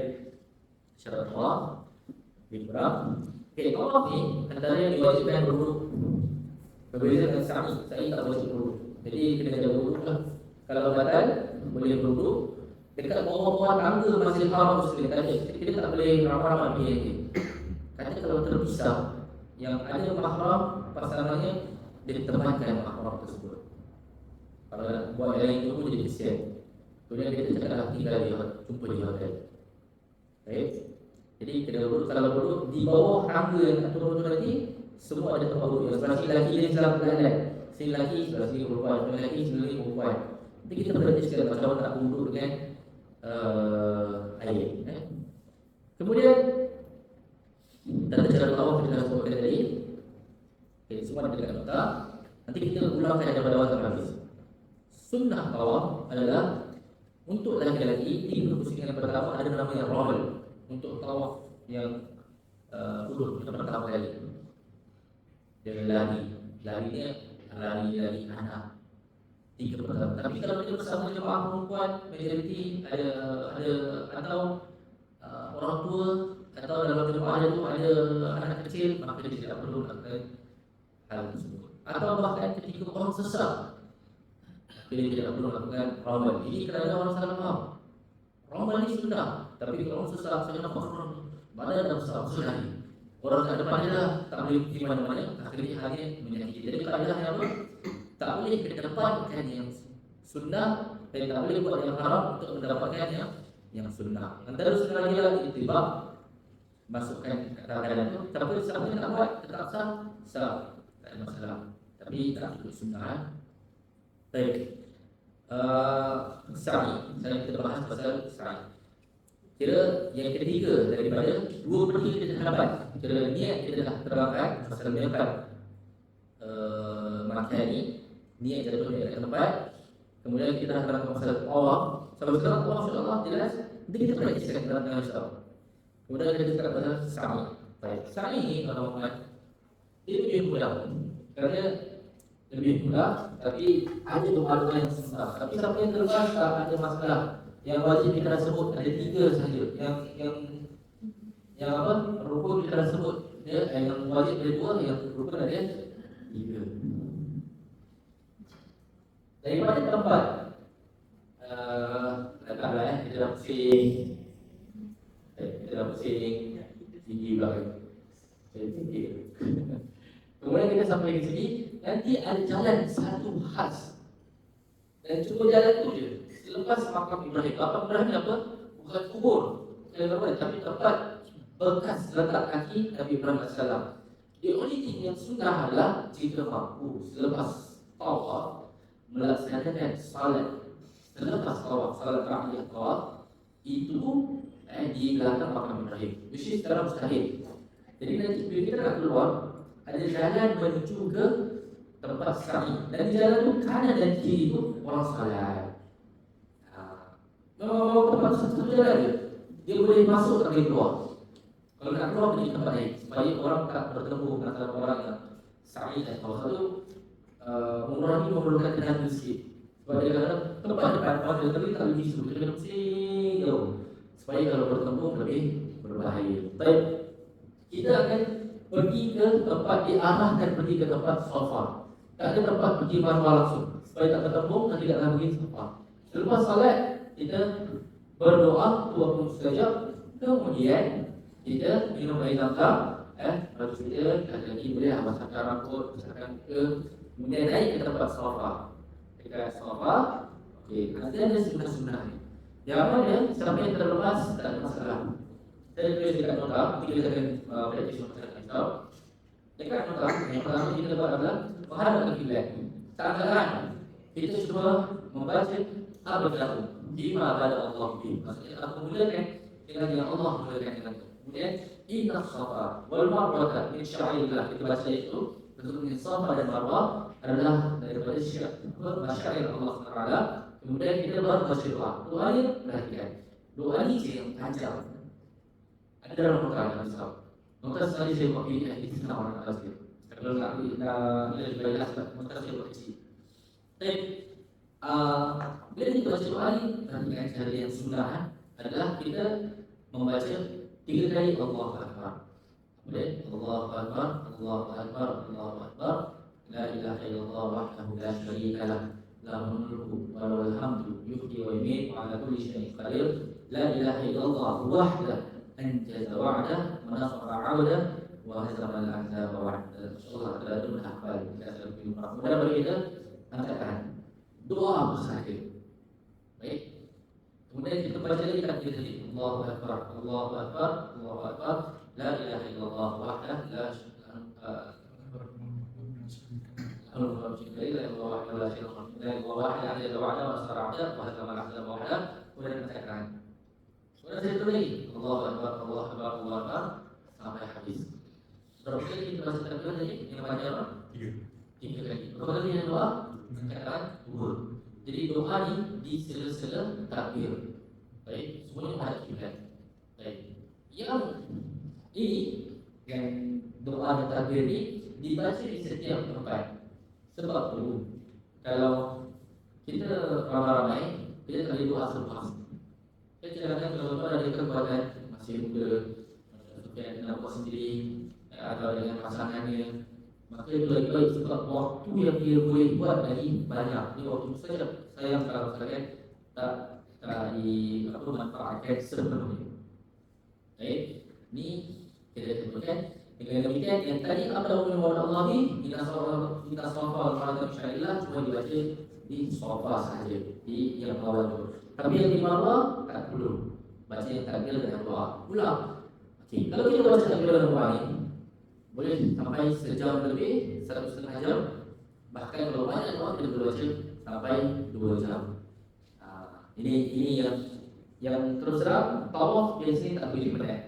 Syarat tawaf lebih kurang. Okay, tawaf ni antara yang diwajibkan berwuduk. Berbeza dengan sa'i tak wajib berwuduk. Jadi kena jaga wuduk lah. Kalau batal, boleh berwuduk. Dekat bawah-bawah tangga Masjidil Haram Muslim tak ada. Kita tak boleh ramai-ramai pergi nanti. Kata kalau terpisah, yang ada mahram pasangannya dia temankan mahram tersebut. Kalau buat yang itu pun jadi kesian. Kemudian kita cakap tinggal di jumpa di hotel. Baik. Jadi kita duduk, kalau duduk di bawah tangga yang nak turun nanti, semua ada tempat duduk. Sebelah sini lagi dia sebelah kanan. Sini lagi sebelah sini perempuan, sebelah lagi sebelah sini perempuan. Nanti kita berdebat macam mana nak duduk dengan air. Kemudian tata cara tawaf kita dah sebutkan tadi. Okay, semua dekat nota. Nanti kita ulangkan daripada awal sampai habis. Sunnah tawaf adalah untuk lelaki-lelaki di pusingan pertama ada namanya ramal. Untuk tawaf yang ulur yang pertama kali. Dia larinya lari anak. 3 pertama. Tapi kalau kita bersama jemaah perempuan, majoriti ada atau orang tua atau dalam jemaah itu ada anak kecil, maka dia tidak perlu melakukan hal tersebut. Atau bahkan ketika orang sesat, dia tidak perlu melakukan ramal. Ini kerana orang salah faham. Ramal ini sunnah, tapi kalau orang sesat, saya nampak orang mana ada besar sunnah ini. Orang kat depan dia dah tak boleh pergi mana-mana, akhirnya hanya menyakiti. Jadi kaedah yang apa? Tak boleh ke depankan yang sunnah dan tak boleh buat yang haram untuk mendapatkan yang sunnah. Antara sunnah dia itibak masukkan kata-kata itu. Tapi siapa yang tak buat tetap sah, sah, tak ada masalah. Tapi tak cukup sunnah. Baik. Sa'i. Sekarang kita bahas pasal sa'i. Kira yang ketiga daripada dua benda kita dah dapat. Kira niat kita dah terangkan pasal mendapat makan ni, niat jatuh di atas tempat. Kemudian kita dah terangkan pasal Allah. Sampai sekarang Allah insya-Allah jelas. Nanti kita praktiskan dalam tengah insya-Allah. Kemudian kita cakap pasal sa'i. Baik. Sa'i ni kalau Muhammad dia lebih mudah. Kerana lebih mudah, tapi ada doa-doa yang susah. Tapi siapa yang terlepas tak ada masalah. Yang wajib kita dah sebut ada tiga sahaja. Yang apa? Rukun kita dah sebut. Ya, yang wajib ada dua, yang rukun ada tiga. Daripada tempat letaklah kita dah pusing. Kita dah pusing tinggi belakang. Saya tinggi. Kemudian kita sampai di sini, nanti ada jalan satu khas. Dan cuma jalan tu je. Selepas makam Ibrahim. Makam Ibrahim apa? Bukan kubur. Tapi tempat bekas letak kaki Nabi Ibrahim AS. The only thing yang sunnah adalah jika mampu selepas tawaf melaksanakan salat. Selepas tawaf, salat terakhir tawaf itu di belakang makam Ibrahim. Which is secara mustahil. Jadi nanti bila kita nak keluar, ada jalan menuju ke tempat sa'i. Dan di jalan tu kanan dan kiri tu orang salat. Memang tempat satu jalan je. Dia boleh masuk tak boleh keluar. Kalau nak keluar pergi tempat lain supaya orang tak bertemu antara orang yang sa'i dan tawaf tu. Umrah ni memerlukan tenaga sikit. Sebab dia kata tempat depan orang tapi tak boleh bisu. Kita kena pusing jauh. Supaya kalau bertemu lebih berbahaya. Baik. Kita akan pergi ke tempat diarahkan pergi ke tempat Safa. Tak ada tempat pergi Marwah langsung. Supaya tak bertemu nanti tak akan pergi Safa. Selepas salat kita berdoa tu waktu mustajab. Kemudian kita minum air zam-zam. Lepas kita lagi boleh basahkan rambut, basahkan muka. Kemudian naik ke tempat Safa. Dekat Safa. Okey, nanti ada sunnah-sunnah ni. Yang mana siapa yang terlepas tak ada masalah. Saya tulis dekat nota, nanti kita akan praktis masalah kita. Dekat nota, yang pertama kita buat adalah menghadap ke kiblat. Seakan-akan kita cuba membaca apa berlaku. Bima pada Allah bi. Maksudnya aku mulakan dengan Allah mulakan dengan itu. Kemudian inna safa wal marwah min sya'airillah. Kita baca itu. Sesungguhnya Safa dan Marwah adalah daripada syiar Allah Taala. Kemudian kita baru baca doa. Doa ni perhatikan. Doa ni yang panjang. Ada dalam nota misal. Nota sekali saya buat ini di sana orang asli. Kalau nak lebih jelas nota saya buat kecil. Tapi bila kita baca doa ni, perhatikan cara yang sunnah adalah kita membaca 3 kali Allahu Akbar. Kemudian Allahu Akbar, Allahu Akbar, Allahu Akbar. La ilaha illallah wahdahu la syarika lah. Lahul mulku wa lahul hamdu yuhyi wa yumiitu wa ala kulli syai'in qadir. La ilaha illallah wahdahu anjaza wa'dah wa nasara 'abdah wa hazama al-ahzaba wahdah. Insyaallah kita ada menghafal kita selalu berdoa. Kemudian bagi kita angkatkan doa bersama. Baik. Kemudian kita baca lagi takbir tadi. Allahu Akbar, Allahu Akbar, Allahu Akbar. La ilaha illallah wahdahu la syarika lah. Allah saya tulis Allahu Akbar, Allahu Akbar, Allahu Akbar sampai habis. Berapa kali kita baca takbir tadi? Yang panjang apa? 3 kali. Berapa kali yang doa? Katakan 2. Jadi doa ni di sela-sela takbir. Baik, semuanya menghadap kiblat. Baik. Yang ini yang doa dan takbir ni dibaca di setiap tempat. Sebab tu kalau kita ramai-ramai kita tak boleh doa selepas. Saya cadangkan kalau tuan ada kekuatan masih muda, Sufian nak buat sendiri atau dengan pasangannya, maka itu lagi baik sebab waktu yang dia boleh buat lagi banyak. Ini waktu saja sayang kalau sekalian tak dimanfaatkan sepenuhnya. Baik, ni kita sebutkan. Dengan demikian yang tadi abdul min Allah ni kita safa al-Fatihah syarilah cuma dibaca di safa sahaja di yang awal tu. Tapi yang di Marwah tak perlu baca yang takbir dengan doa. Ulang. Okey, kalau kita baca bulan Ramadan ni boleh sampai sejam lebih, 1,5 jam. Bahkan kalau banyak orang kita boleh baca sampai 2 jam. Ini yang terus terang tawaf biasanya tak boleh penat.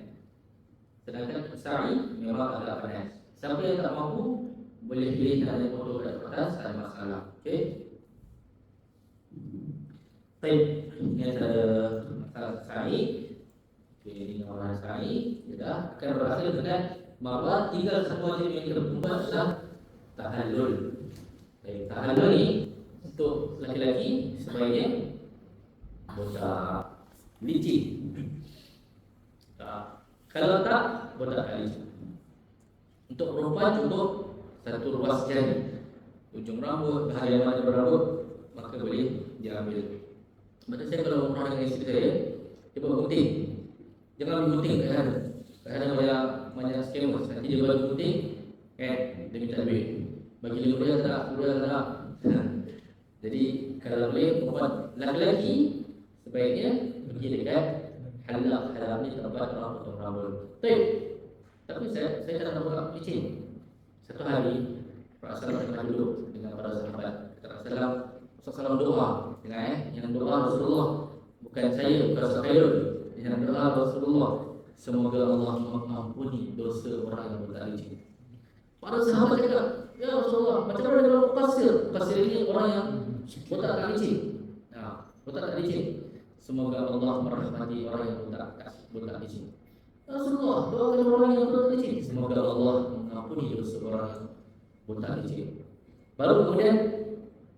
Sedangkan sa'i memang agak panas. Siapa yang tak mampu boleh pilih nak naik motor kat atas, tak ada masalah. Okey. Baik, ini ada masalah sa'i. Okey, ini orang sa'i sudah akan berakhir dengan Marwah. Tinggal satu wajib yang kita buat adalah tahallul. Baik, tahallul ni untuk lelaki sebaiknya botak licin. Kalau tak, botak tak licin. Untuk perempuan cukup satu ruas jari, ujung rambut, bahagian mana berambut, maka boleh diambil. Macam saya kalau umrah dengan isteri saya, dia buat gunting. Jangan ambil gunting kat sana. Kat sana banyak scammers. Nanti dia bagi gunting, dia minta duit. Bagi RM5 tak, RM10 tak. Jadi kalau boleh perempuan, lelaki sebaiknya pergi dekat halaq. Halaq ni tempat orang potong rambut. Tapi saya tak tahu apa licin. Satu hari Rasulullah tengah duduk dengan para sahabat. Rasulullah doa dengan yang doa Rasulullah, bukan saya, bukan Sahayul. Yang doa Rasulullah, semoga Allah mengampuni dosa orang yang botak licin. Para sahabat cakap, ya Rasulullah, macam mana dengan muqassir? Muqassir ini orang yang botak tak licin. Botak tak licin. Semoga Allah merahmati orang yang botak licin. Rasulullah, doakan orang yang botak licin, semoga Allah mengampuni dosa orang yang botak licin. Baru kemudian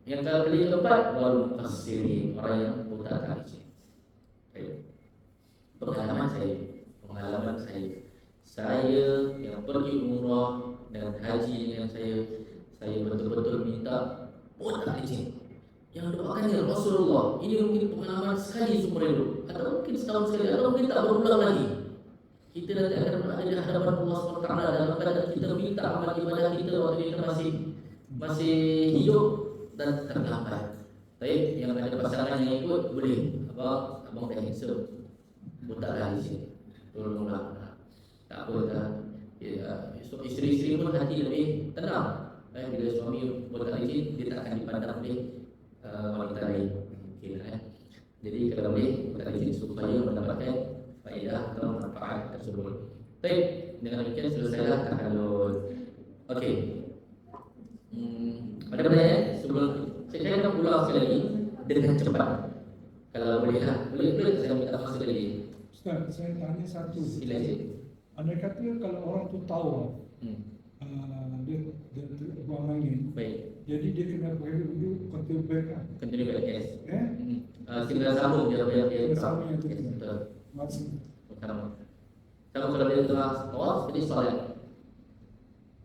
yang kali keempat, baru muqassirin, orang yang botak tak licin. Pengalaman saya yang pergi umrah dan haji dengan saya betul-betul minta botak licin. Yang doakan ya Rasulullah, ini mungkin pengalaman sekali seumur hidup, atau mungkin setahun sekali, atau mungkin tak berulang lagi. Kita nanti akan berada di hadapan Allah SWT dalam keadaan kita minta amal ibadah kita waktu kita masih hidup dan terlambat. Baik, yang ada pasangan yang ikut boleh. Abang dah handsome, botak dah licin, tolonglah. Tak apa dah. Isteri-isteri pun hati lebih tenang. Bila suami botak licin, dia tak akan dipandang oleh wanita lain. Jadi kalau boleh botak licin supaya mendapatkan faedah atau manfaat tersebut. Baik, dengan demikian selesailah tahallul. Okey. Ada pertanyaan sebelum saya akan ulang sekali lagi dengan cepat. Kalau bolehlah, boleh saya minta masa lagi. Ustaz, saya tanya satu. Silakan. Andai kata kalau orang tu tahu dia buang angin, Baik. jadi dia kena beri dulu control back kan? Continue back, yes. Tinggal sambung dia Tinggal sambung yang tu. betul. Maksud Sama kalau dia tengah tawaf, jadi solat.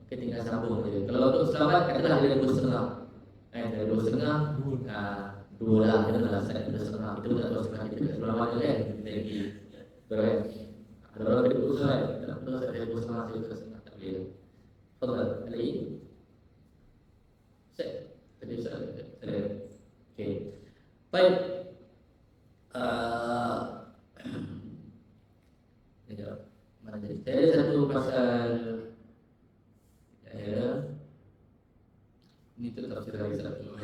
Okey, tinggal sambung saja. Kalau untuk selamat, katalah dia 2,5. Dari 2,5, dua lah, kita dah set 2,5. Kita tak tahu setengah kita sebelum mana kan. Lagi berat. Ada orang kena berusaha kan. Tak tahu saya 2,5, saya 2,5. Tak boleh. Fadal, lagi. Set. Tadi Ustaz. Okey. Baik. Mana jadi? Saya ada satu pasal ini tetap saya lagi satu.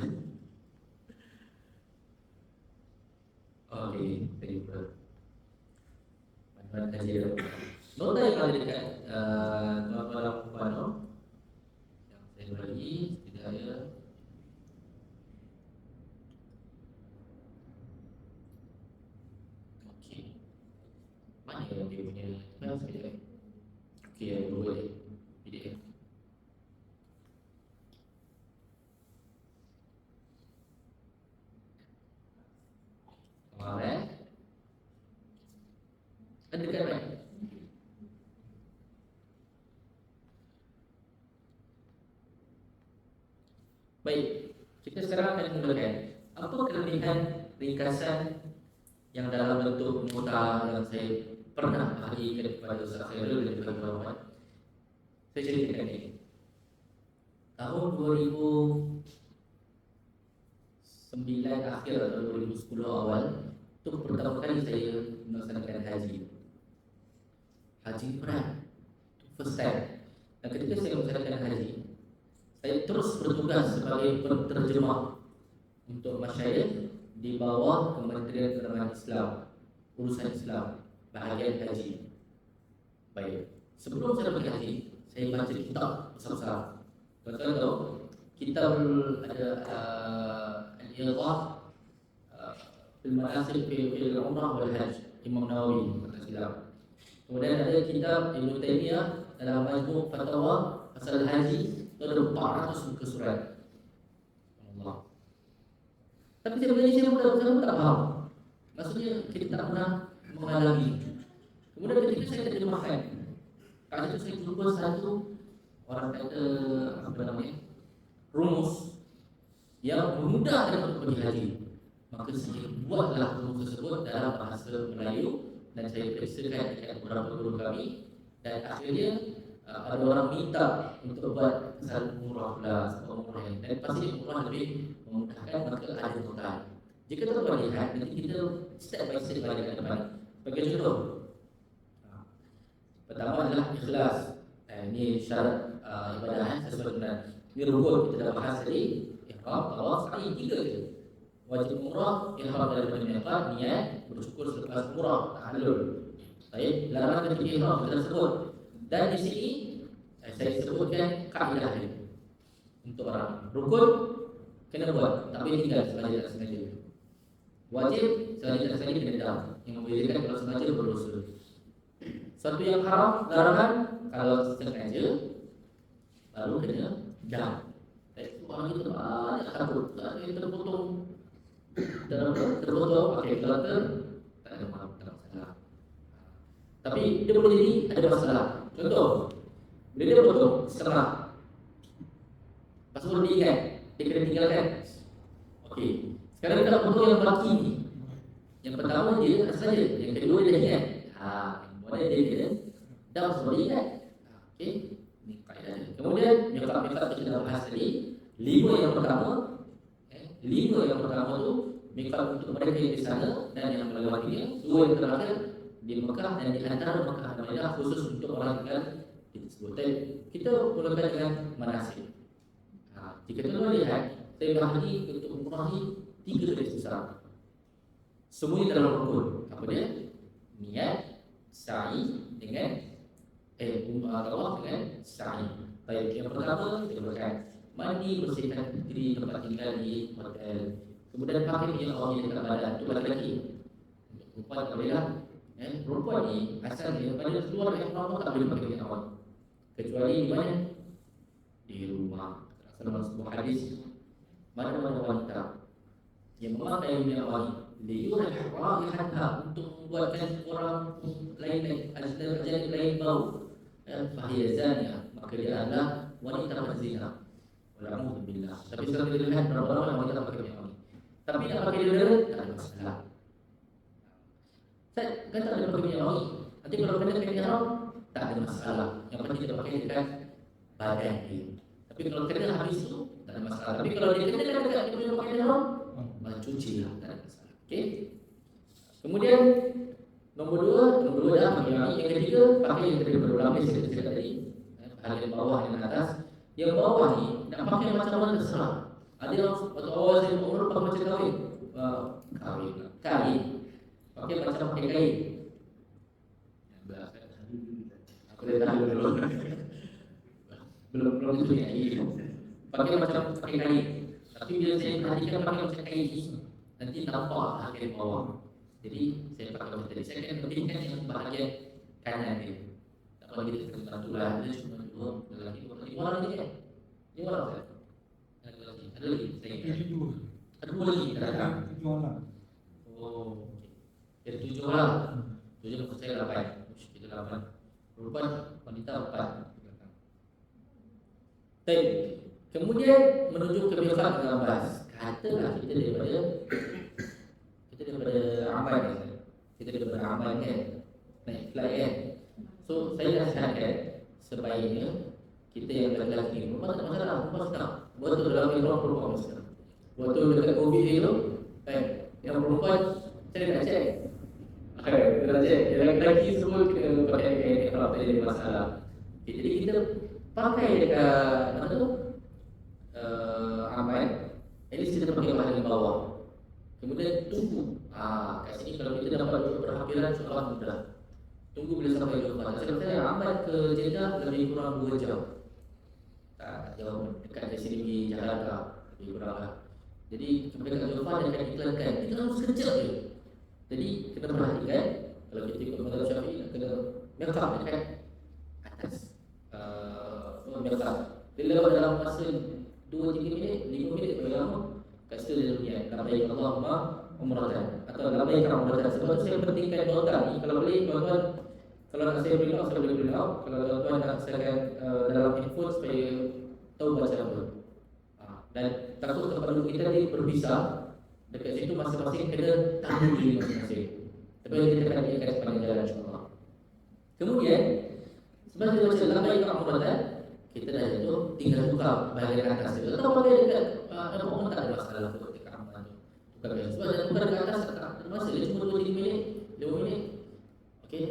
Okey, thank you. Mana saja. Nota yang ada dekat dalam pano yang saya bagi tidak ada. Okey. Mana yang dia punya? Okey, dua je. PDF. Ada dekat mana? Baik, kita sekarang akan mulakan. Apa kelebihan ringkasan yang dalam bentuk nota yang saya pernah bagikan kepada Ustaz Khairul dan kepada Muhammad? Saya ceritakan ini. Tahun 2009 akhir atau 2010 awal, itu pertama kali saya melaksanakan haji. haji berat. First time. Dan ketika saya melaksanakan haji, saya terus bertugas sebagai penterjemah untuk masyayikh di bawah Kementerian Agama Islam, urusan Islam, bahagian haji. Baik. Sebelum saya pergi haji, saya baca kitab besar-besar. Tuan-tuan tahu, kitab ada Al-Ighah fil Manasik fil Umrah wal Hajj, Imam Nawawi kata silap. Kemudian ada kitab Ibnu Taimiyah dalam Majmu' Fatawa pasal haji, itu ada 400 muka surat. Allah. Tapi sebenarnya saya pun tak faham. Maksudnya kita tak pernah mengalami. Kemudian ketika saya terjemahkan, kali itu saya jumpa satu orang kata apa namanya, rumus yang memudahkan untuk pergi haji. Maka saya buatlah rumus tersebut dalam bahasa Melayu dan saya periksakan dekat beberapa guru kami, dan akhirnya ada orang minta untuk buat kesalahan umrah pula, umrah yang, dan pasti umrah lebih memudahkan, maka ada total. Jika tuan-tuan lihat, nanti kita step by step balik ke depan. Sebagai contoh, pertama adalah ikhlas. Ini syarat ibadah sesuai dengan ini rukun kita dah bahas tadi. Ihram, tawaf, sa'i, 3 je. Wajib umrah, ihram daripada miqat, niat, bersyukur selepas umrah, tahallul. Baik, larangan ketika ihram kita sebut. Dan di sini saya sebutkan kaedah ini untuk orang rukun kena buat, tapi tinggal sengaja tak sengaja. Wajib sengaja tak sengaja kena dam. Yang membezakan kalau sengaja berdosa. Satu yang haram, larangan kalau sengaja baru kena dam. Orang itu banyak takut, tak ada yang terpotong. Terpotong, pakai filter, tak ada masalah. Tapi dia boleh jadi ada masalah. Contoh, bila dia potong setengah, lepas tu dia ingat, dia kena tinggalkan. Okey, sekarang kita nak potong yang baki ni. Yang pertama dia saja, yang kedua dia ingat. Kemudian dia kena dah semua dia ingat. Okey, ni kaedah dia. Kemudian miqat kita dah bahas tadi. 5 yang pertama, 5 yang pertama tu miqat untuk mereka yang di sana dan yang melewatinya. 2 yang terakhir di Mekah dan di antara Mekah dan Madinah khusus untuk orang tinggal di tersebut. Kita mulakan dengan manasik. Jika tuan-tuan lihat, saya bahagi untuk umrah ni 3 garis besar. Semuanya dalam rukun. Apa dia? Niat, sa'i dengan tawaf dengan sa'i. Baik, yang pertama kita mulakan mandi, bersihkan diri tempat tinggal di hotel. Kemudian pakai yang awal di dekat badan, itu laki-laki. Perempuan tak boleh lah. Perempuan ni asalnya pada keluar yang normal tak boleh pakai yang awal, kecuali di mana? Di rumah. Dalam sebuah hadis, mana-mana wanita yang memakai yang awal liyurih raihataha, untuk membuatkan orang lain ajnabi lain bau, fahiya zaniyah, maka dia adalah wanita berzina. Alhamdulillah. Tapi sekarang kita lihat berapa orang wanita pakai yang awal. Tapi nak pakai deodorant tak ada masalah. Saya kata ada pakai yang awal. Nanti kalau kena pakai yang awal tak ada masalah. Yang penting kita pakai dekat badan dia. Tapi kalau kena habis itu tak ada masalah. Tapi kalau dia kena dekat dia punya pakai yang awal, cuci lah, tak ada masalah. Okey. Kemudian nombor 2 dah pakai yang awal. Yang ketiga pakai yang tadi berulama saya cakap tadi, bahagian bawah dan atas. Yang bawah ni nak pakai macam mana terserah. Ada yang waktu awal saya umur pakai macam kain. Pakai macam pakai kain. Aku dah tahu dulu. Belum itu ya. Pakai macam pakai kain. Tapi bila saya perhatikan pakai macam kain ni, nanti nampak bahagian bawah. Jadi saya pakai macam tadi. Saya akan lebihkan yang bahagian kanan dia. Tak apa kita kena bantulah. Dia cuma 2 lelaki, 2 orang lagi kan? 5 orang kan? Ada lagi? Saya ingat. Ada 2 lagi? Ada 7 orang. Oh, jadi 7 orang. 7 maksud saya 8. Kita 8. Perempuan, wanita 4. Baik. Kemudian menuju ke miqat dengan bas. Katalah kita daripada Amman kan? Kita daripada Amman kan? Naik flight kan? So saya nasihatkan sebaiknya kita yang lelaki ni, perempuan tak masalah, perempuan senang. Buat tu dalam ihram perempuan senang. Buat tu dekat COVID ni tu, yang perempuan saya nak cek. Kita nak cek, dia lelaki semua kena pakai ihram, tak ada masalah. Okay, jadi kita pakai dekat mana tu? Amal. At least kita pakai bahagian bawah. Kemudian tunggu. Kat sini kalau kita dapat berhampiran, insya-Allah mudah. Tunggu bila sampai Jumat. Saya amal ke Jeddah lebih kurang 2 jam. Tak jauh, dekat dari sini pergi Jakarta lebih kurang lah. Jadi sampai kat Jumat dia akan iklankan. Kita harus sekejap je. Jadi kita perhatikan kalau kita ikut mazhab Syafi'i nak kena makeup dekat atas. Makeup. Dia lewat dalam masa 2-3 minit, 5 minit paling lama. Kat situ dia niat labbaik Allahumma umratan atau labbaik umratan. Sebab tu saya pentingkan nota ni. Kalau boleh tuan-tuan, kalau nak saya bring out, saya boleh bring out. Kalau tuan-tuan nak saya dalam handphone supaya tahu baca apa. Dan takut tempat duduk kita ni berpisah. Dekat situ masing-masing kena tahu diri masing-masing. Tapi kita akan ikat sepanjang jalan, insya-Allah. Kemudian sebab kita baca labbaik umratan, kita dah jatuh, tinggal buka bahagian atas itu. Atau bahagian dekat pokok tak ada masalah untuk dekat amal tu. Bukan biasa. Sebab dia buka dekat atas tak ada masalah. Dia cuma 2-3 minit, 5 minit. Okey.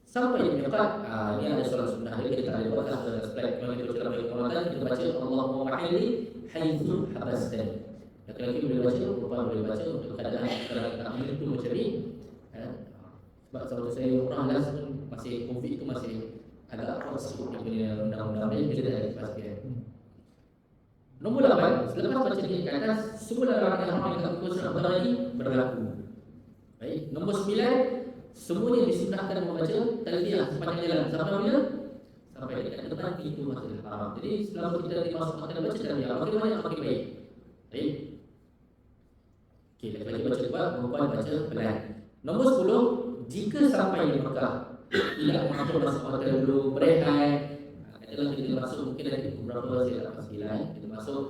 Sampai di dekat, ini ada solat sunnah dia, kita tak ada buat lah. Setelah kita baca labbaik umratan, kita baca Allahumma wa'ili haitsu habastani. Laki-laki boleh baca, perempuan boleh baca untuk keadaan tak menentu macam ni. Sebab saudara saya orang last pun masih COVID tu masih agak kuat sikit dia punya undang-undang ni, kita dah dipastikan. Nombor 8, selepas baca di atas, semua larangan yang haram dekat pukul 11 lagi berlaku. Baik, nombor 9, semuanya disunahkan membaca talbiyah sepanjang jalan. Sampai bila? Sampai dekat depan pintu Masjidil Haram. Jadi selama kita masuk makan baca talbiyah, makin banyak makin baik. Baik. Okey, lagi baca cepat, perempuan baca pelan. Nombor 10, jika sampai di Mekah tidak mampu masuk hotel dulu, berehat. Katalah kita masuk mungkin ada beberapa saya tak pastilah. Kita masuk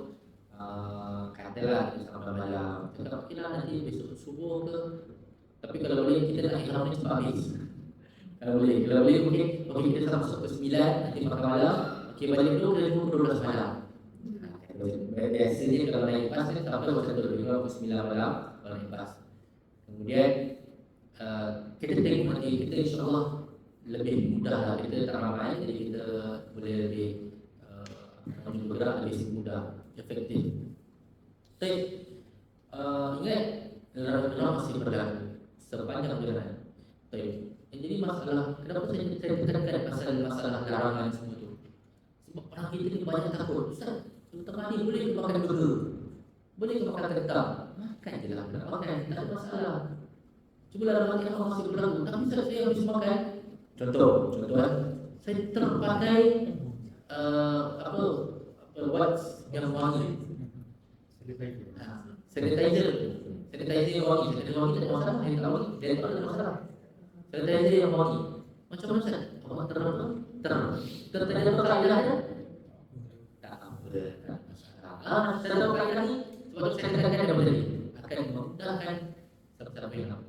katalah kita sampai malam. Kita okeylah nanti besok subuh ke. Tapi kalau boleh kita nak ihram ni cepat habis. Kalau boleh mungkin okey kita masuk ke 9 nanti makan malam. Okey balik dulu ke 12 malam. Biasanya kalau naik bas ni sampai pukul 9 malam kalau naik bas. Kemudian kita tengok nanti kita insya-Allah lebih mudah lah, kita tak ramai jadi kita boleh lebih bergerak lebih mudah, efektif. Baik, ingat dalam masih berlaku sepanjang jalan. Baik, jadi masalah kenapa saya tekankan pasal masalah larangan semua tu? Sebab orang kita ni banyak takut. Ustaz, tempat ni boleh ke makan burger? Boleh ke makan kentang? Makan je lah, nak makan, tak ada masalah. Cuba larangan yang masih berlaku. Tapi saya habis makan. Contoh, saya terpakai what yang wangi, sanitizer yang wangi, tak ada masalah, yang tak wangi, dia tak ada masalah. Sanitizer yang wangi, macam mana Ustaz? Awak tertanya apa kaedah dia? Tak apa, tak masalah. Saya tahu kaedah ni, sebab saya tekankan dia boleh akan memudahkan sampai nak.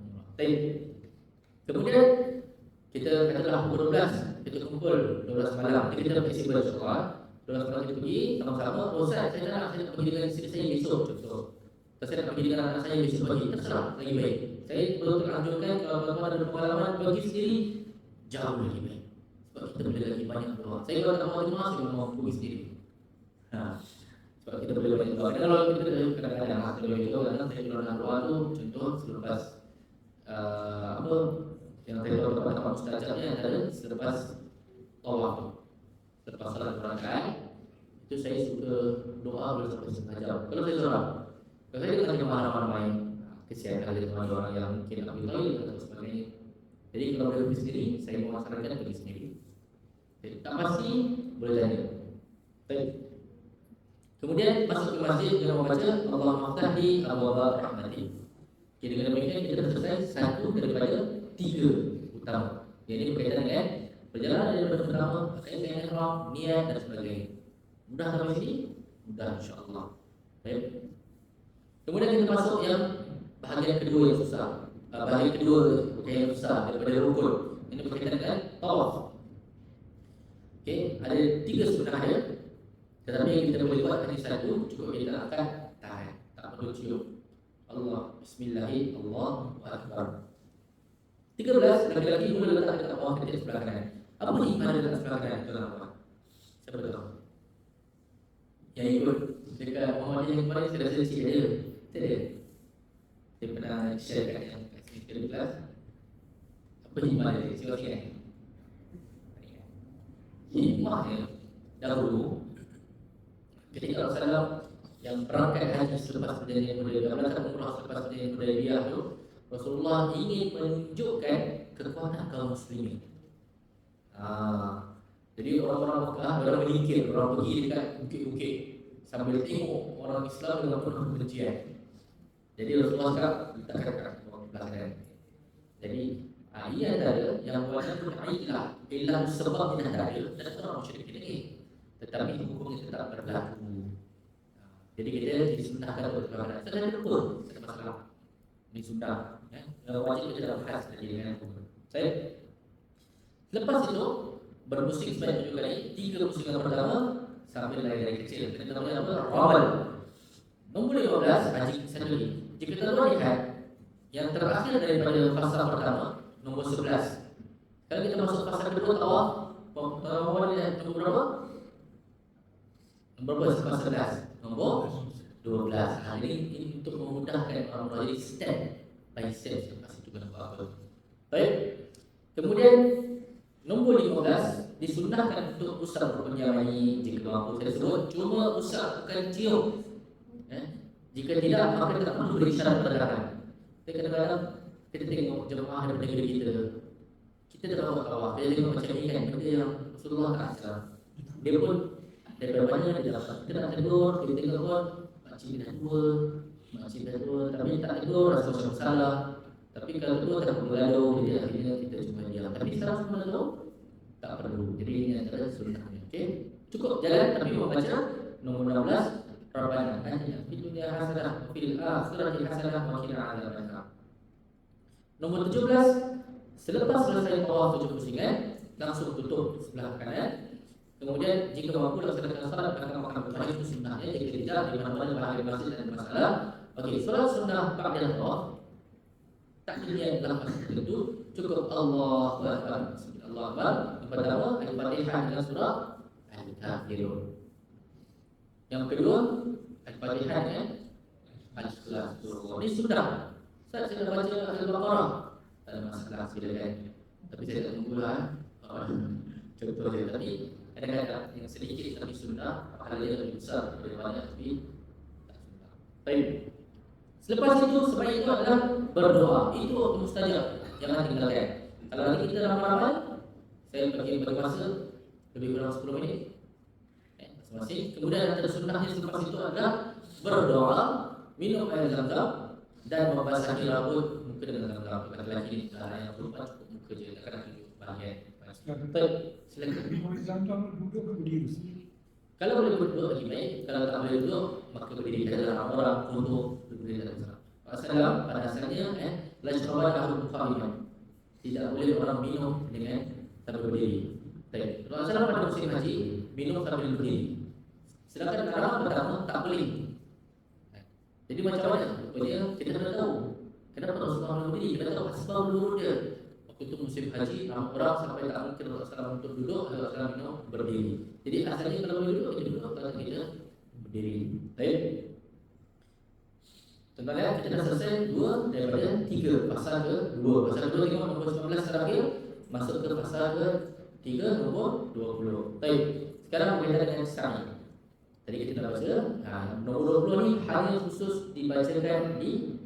Kemudian kita katalah pukul 12 kita kumpul 12 malam. Kita fleksibel insya-Allah. 12 malam kita pergi sama-sama. Ustaz, saya nak pergi dengan isteri saya besok contoh. Saya nak pergi dengan anak saya besok pagi. Terserah, lagi baik. Saya betul-betul anjurkan kalau tuan-tuan ada pengalaman pergi sendiri jauh lagi baik. Sebab kita boleh lagi banyak berdoa. Saya kalau tak mau rumah, saya mau pergi sendiri. Sebab kita boleh banyak doa. Kalau kita kadang-kadang kadang-kadang saya kalau nak doa tu contoh selepas yang saya tahu tempat mustajabnya adalah selepas tawaf, selepas salat rakaat itu saya suka doa boleh sampai setengah jam. Kalau saya seorang, kalau saya dengan jemaah ramai-ramai, kesian ada jemaah orang yang mungkin ambil toilet atau sebagainya. Jadi kalau boleh pergi sendiri, saya memasarankan pergi sendiri. Jadi, tak pasti boleh tanya. Baik. Kemudian masuk ke masjid dengan membaca Allahumma ftahli abwaaba rahmatik. Jadi dengan demikian kita selesai satu daripada 3 utama. Jadi berkaitan dengan perjalanan daripada pertama, berkaitan dengan ihram, niat dan sebagainya. Mudah sampai sini? Mudah insya-Allah. Baik. Kemudian kita masuk yang bahagian kedua yang susah. Bahagian kedua yang susah daripada rukun. Ini berkaitan dengan tawaf. Okey, ada 3 sunnah dia. Tetapi yang kita boleh buat hanya satu, cukup kita angkat tangan. Tak perlu cium. Allah, bismillahirrahmanirrahim, Allahu akbar. 13 lagi-lagi boleh letak dekat bawah ketik sebelah kanan. Apa iman dekat sebelah kanan tuan-tuan? Siapa tahu? Yang ikut dekat Muhammadiyah yang kemarin saya rasa cik ada. Tak ada. Dia pernah share kat yang kat sini ke kelas. Apa hikmah dia? Siapa ingat? Hikmahnya dahulu ketika Rasulullah yang berangkat haji selepas perjanjian Hudaybiyah, melakukan umrah selepas perjanjian Hudaybiyah itu, Rasulullah ingin menunjukkan kekuatan kaum muslimin. Jadi orang-orang Mekah, orang menyingkir, orang pergi dekat bukit-bukit sambil tengok orang Islam dengan penuh kebencian. Jadi Rasulullah cakap letakkan kat belakang. Jadi ia ada yang wajib ilah sebab tidak ada dan orang musyrik ini, tetapi hukumnya tetap berlaku. Jadi kita disunahkan untuk berlaku. Sedang pun tidak masalah. Ini sunnah. Wajib kita dalam khas dengan hukum. Saya lepas itu bermusik sebanyak 7 kali. 3 musikan pertama sambil dari kecil. Kita namanya apa? Rawal. Nombor 15 haji satu lagi. Jika kita lihat yang terakhir daripada fasa pertama, nombor 11. Kalau kita masuk fasa kedua tawaf, tawaf dia nombor berapa? Nombor berapa? Fasa 11. Nombor 12. Ini untuk memudahkan orang jadi step by step lepas itu kena buat apa. Baik. Kemudian nombor 15 disunahkan untuk usap rukun yamani jika mampu. Saya sebut cuma usap, bukan cium. Jika tidak, maka tak perlu beri syarat pergerakan. Kadang-kadang kita tengok jemaah daripada negeri kita dah buat tawaf, dia tengok macam ni kan, benda yang Rasulullah tak ajar. Dia pun daripada mana dia dapat. Kita nak tegur, kita tengok pun makcik dah tua, tapi tak tegur rasa macam salah. Tapi kalau tegur tak perlu gaduh, jadi akhirnya kita cuma diam. Tapi sekarang semua tahu tak perlu. Jadi ini antara sunnahnya. Okey, cukup jalan tapi membaca nombor 16. Rabbana atina fid dunya hasanah wa fil akhirati hasanah wa qina adzabannar. Nombor 17, selepas selesai tawaf 7 pusingan, langsung tutup sebelah kanan. Kemudian jika mampu laksanakan salat belakang makam Ibrahim itu sunnahnya. Jika tidak, di mana-mana bahagian masjid dan masalah. Okey, solat sunnah ba'da tawaf takbirnya dalam masa tertentu cukup Allahu Akbar. Allahu Akbar. Yang pertama Al-Fatihah dengan surah Al-Kafirun. Yang kedua Al-Fatihah dengan Al-Ikhlas. Ini sudah. Saya sudah baca Al-Baqarah. Tak ada masalah silakan. Tapi saya tak tunggulah contoh dia. Tapi kadang-kadang yang sedikit tapi sunnah, pahalanya lebih besar daripada banyak tapi tak sunnah. Baik. Selepas itu sebaiknya adalah berdoa. Itu mustajab. Jangan tinggalkan. Kalau nanti kita ramai-ramai, saya bagi masa lebih kurang 10 minit. Masing-masing. Kemudian antara sunnahnya selepas itu adalah berdoa, minum air zam-zam dan membasahi rambut muka dengan zam-zam. Laki-laki yang berupa cukup muka je, takkan tunjuk bahagian. Silakan. Minum zam-zam duduk ke berdiri sendiri. Kalau boleh duduk lagi baik, kalau tak boleh duduk maka berdiri. Ada orang untuk berdiri dalam Islam. Rasulullah pada asalnya la yashrabu ahadun qa'iman. Tidak boleh orang minum dengan sambil berdiri. Baik. Rasulullah pada musim haji minum sambil berdiri. Sedangkan haram pertama tak boleh. Jadi macam mana? Rupanya kita kena tahu kenapa Rasulullah berdiri. Kita tahu asbab nurul dia. Waktu itu musim haji, ramai orang sampai tak mungkin Rasulullah untuk duduk, Rasulullah minum berdiri. Jadi asalnya kalau boleh duduk, kita duduk. Kalau kita berdiri. Baik. Contohnya kita dah selesai 2 daripada 3 pasal ke 2. Pasal ke 2 tengok nombor 19 terakhir, masuk ke pasal ke 3 nombor 20. Baik. Sekarang berkaitan dengan sa'i. Tadi kita dah baca, nombor 20 ni hanya khusus dibacakan di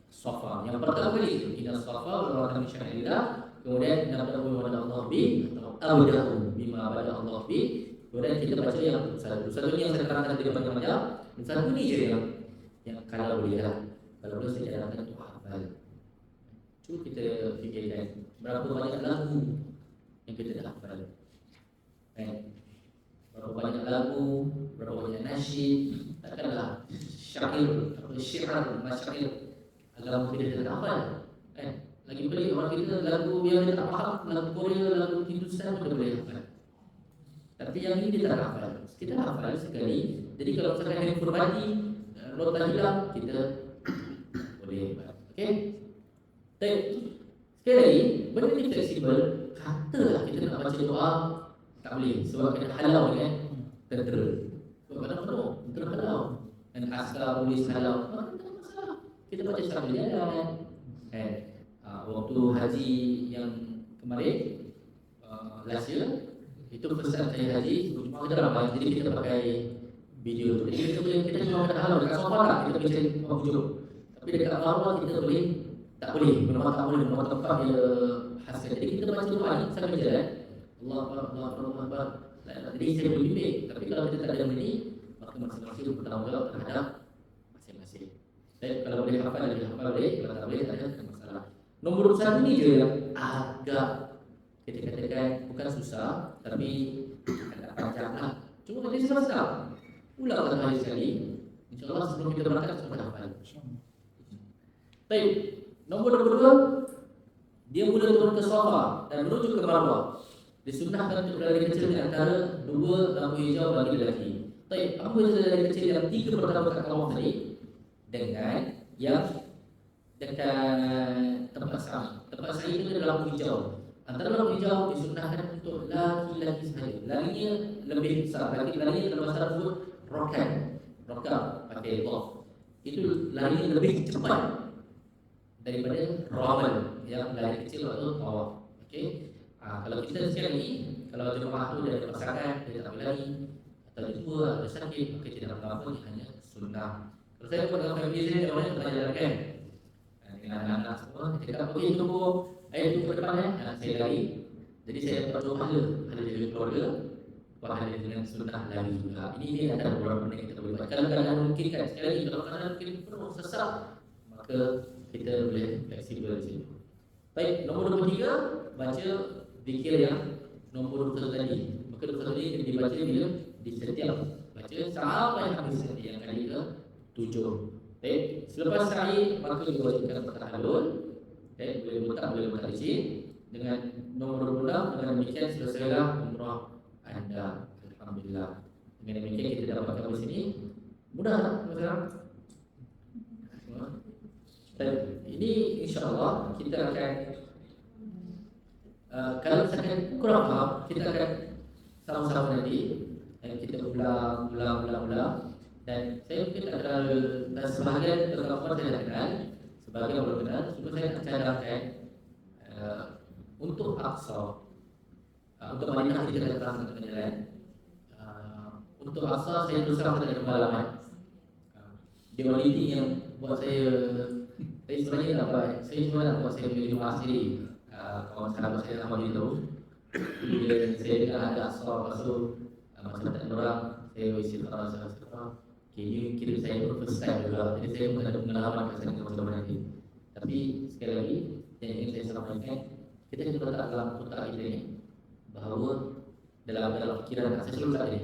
Safa. Yang pertama kali Inna Safa wal Marwa sya'irillah. Kemudian nabda'u wa Allah bi atau abda'u bima bada Allah bi. Kemudian kita baca yang satu ni yang saya terangkan tadi panjang-panjang. Satu ni je yang kalau boleh lah. Kalau boleh saya terangkan untuk hafal. Cuba kita fikirkan berapa banyak lagu yang kita dah hafal. Berapa banyak lagu, berapa banyak nasyid. Takkanlah syair atau syiar, masyair agama kita tak hafal. Lagi pelik orang kita lagu yang dia tak faham, lagu Korea, lagu Hindustan pun dia boleh hafal. Tapi yang ini dia tak hafal. Kita hafal sekali. Jadi kalau misalkan handphone mati, nota hilang, kita boleh hafal. Okey? Baik. Sekali lagi, benda ni fleksibel. Katalah kita nak baca doa, tak boleh sebab kena halau ni kan, tentera. Sebab kadang penuh, tentera halau. Dan askar polis halau, tak ada masalah. Kita baca sambil jalan. Waktu haji yang kemarin, last year, itu first time saya haji, cuma kita ramai, jadi kita pakai video. Jadi kita cuma kena halau dekat sofa lah, kita baca hujung. Tapi dekat bawah kita boleh, tak boleh, memang tak boleh, memang tempat dia hasil. Jadi kita baca doa ni sambil berjalan. Allah Akbar. Jadi saya boleh bimbing. Tapi kalau kita tak ada benda ni, maka masing-masing bertanggungjawab terhadap masing-masing. Baik, kalau boleh hafal, boleh. Kalau tak boleh, tak ada masalah. Nombor satu ni je yang agak kita katakan bukan susah, tapi agak panjang lah. Cuma kita senang. Ulang kali sekali. InsyaAllah sebelum kita berangkat semua hafal. Baik, nombor dua, dia mula turun ke sofa dan menuju ke marwah. Disunnahkan untuk lari kecil di antara dua lampu hijau bagi lelaki. Baik, apa beza lari kecil yang 3 pertama kat kawah tadi dengan yang dekat tempat sa'i? Tempat sa'i itu ada lampu hijau. Antara lampu hijau disunnahkan untuk laki-laki sahaja. Larinya lebih besar. Larinya dalam bahasa Arab rokan pakai golf. Itu larinya lebih cepat daripada ramal yang lari kecil atau tawaf. Okey. Kalau kita sekarang ni, kalau jemaah tu dia ada pasangan, dia tak boleh lari atau dia tua, ada sakit, maka tidak mengapa, dia hanya sunnah. Kalau saya buat dengan family saya, orang pernah jalankan dengan anak-anak semua, dia cakap, okey tunggu ayah tunggu ke depan saya lari. Jadi saya dapat 2 pahala jaga keluarga, pahala dengan sunnah lari juga. Ini ada beberapa benda yang kita boleh buat. Kalau kadang-kadang mungkin kan, sekali lagi, kalau kadang-kadang mungkin penuh sesak, maka kita boleh fleksibel di situ. Baik, nombor 3, baca zikir yang nombor 1 tadi. Maka nombor 1 tadi dibaca bila di setiap baca sampai habis yang kali ke-7. Baik, selepas sa'i maka diwajibkan bertahalul. Baik, boleh letak izin. Dengan nombor 6, dengan demikian selesailah umrah anda. Alhamdulillah. Dengan demikian kita dapatkan di sini. Mudah tak sekarang? Dan ini insya-Allah kita akan kalau misalkan kurang faham, kita akan sama-sama nanti kita ulang. Dan saya mungkin tak terlalu, sebahagian terkawan saya dah kenal, sebahagian belum kenal. Cuma saya akan cadangkan untuk Aqsa, untuk Madinah kita akan terang dengan jalan. Untuk Aqsa saya terus terang tak ada pengalaman. Dia wanita yang buat saya sebenarnya nak buat, saya cuma nak buat saya punya rumah sendiri. Kawan sahabat saya sama dia tahu. Bila saya dengar ada Aqsa, lepas tu macam tak ada orang, saya istighfar. Ini kira saya pun first time juga. Jadi saya pun ada pengalaman kat sana macam mana ni. Tapi sekali lagi yang ingin saya sampaikan, kita kena letak dalam otak kita ni bahawa dalam fikiran saya selalu letak ni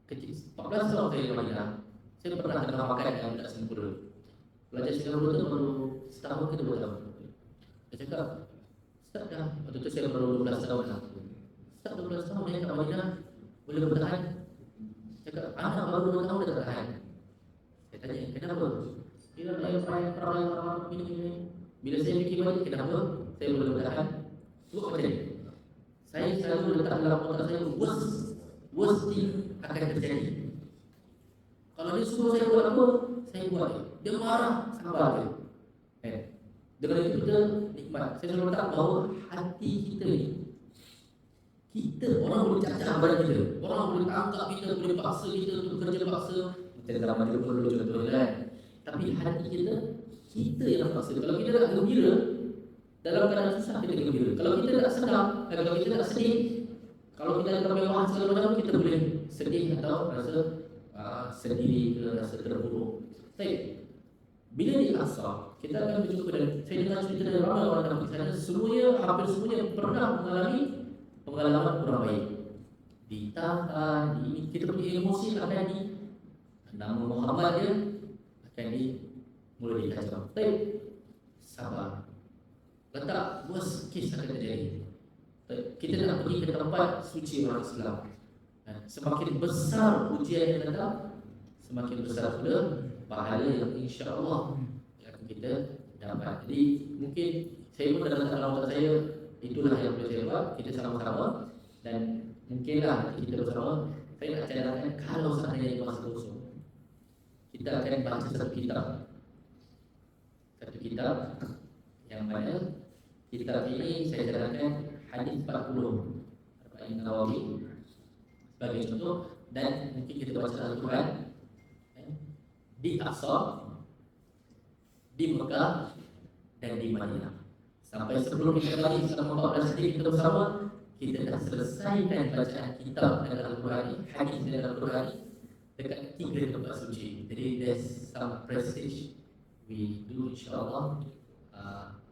kecil 14 tahun saya di Madinah, saya pernah tengah makan yang tak sempurna. Belajar Singapura tu baru setahun ke 2 tahun. Dia cakap, Ustaz dah, waktu tu saya baru 12 tahun lah. Ustaz 12 tahun yang kat Madinah boleh bertahan. Cakap, anak baru 2 tahun dah bertahan. Saya tanya, kenapa? Dia perang ini. Bila saya fikir balik, kenapa saya boleh bertahan? Sebab macam ni, saya selalu letak dalam otak saya, worst thing akan terjadi. Kalau dia suruh saya buat apa, saya buat. Dia marah, sabar je. Dengan itu kita nikmat. Saya selalu letak bahawa hati kita ni, orang boleh cacah badan kita, orang boleh tangkap kita, boleh paksa kita untuk kerja paksa. Macam dalam hidup pun dulu contohnya kan. Tapi hati kita yang paksa. Kalau kita tak gembira, dalam keadaan susah kita gembira. Kalau kita tak senang, kalau kita tak sedih, kalau kita ada kemewahan segala macam, kita boleh sedih atau rasa sendiri ke, rasa terburuk. Baik, bila di Aqsa, kita akan berjumpa dan saya dengar cerita dari ramai orang dalam sana, hampir semuanya pernah mengalami pengalaman kurang baik. Ditahan, kita punya emosi akan nama Muhammad dia akan mulai dikacau. Baik, sabar. Letak worst case akan terjadi. Kita nak pergi ke tempat suci orang Islam. Semakin besar ujian yang datang, semakin besar pula pahala yang insya-Allah akan kita dapat. Jadi mungkin saya pun dalam pengalaman saya itulah yang boleh saya buat. Kita sama-sama dan mungkinlah kita bersama. Saya nak cadangkan kalau seandainya itu masa kosong, kita akan baca satu kitab yang mana kitab ini saya cadangkan hadis 40 Arba'in Nawawi sebagai contoh, dan mungkin kita baca Al-Quran di Aqsa, di Mekah dan di Madinah. Sampai sebelum kita kembali selama 14 hari kita bersama, kita dah selesaikan bacaan kitab dan Al-Quran, hadis dan Al-Quran dekat 3 tempat suci. Jadi there's some prestige we do insyaAllah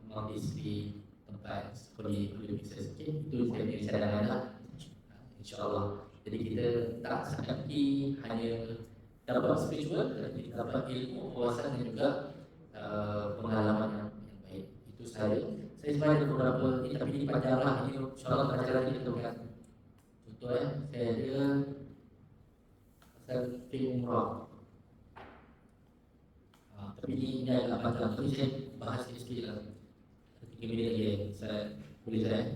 among these 3 tempat seperti bisa sikit. Itu saya punya cadangan lah, insyaAllah. Jadi kita tak sekali hanya dapat spiritual, tapi dapat ilmu, wawasan dan juga pengalaman yang baik. Itu saya sebenarnya ada beberapa ni, tapi ini panjang lah. Ini insyaAllah panjang lagi kita lihat. Contoh saya ada pasal fiqh umrah. Tapi ini agak panjang. Tapi saya bahas sikit lah. 3 minit lagi saya boleh saya.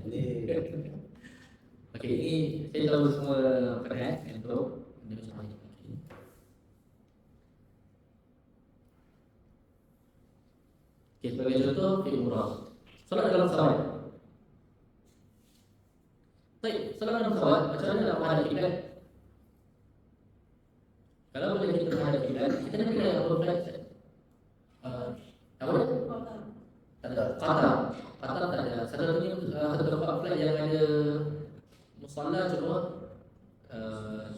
Okey, ini saya tahu semua pernah untuk semua ini. Okey, sebagai contoh fiqh umrah. Solat dalam pesawat. Baik, solat dalam pesawat, macam mana nak menghadap kiblat? Kalau boleh kita menghadap kiblat, kita nak kena apa flight? Apa? Tak ada. Qatar tak ada. Satu-satunya satu tempat flight yang ada musalla cuma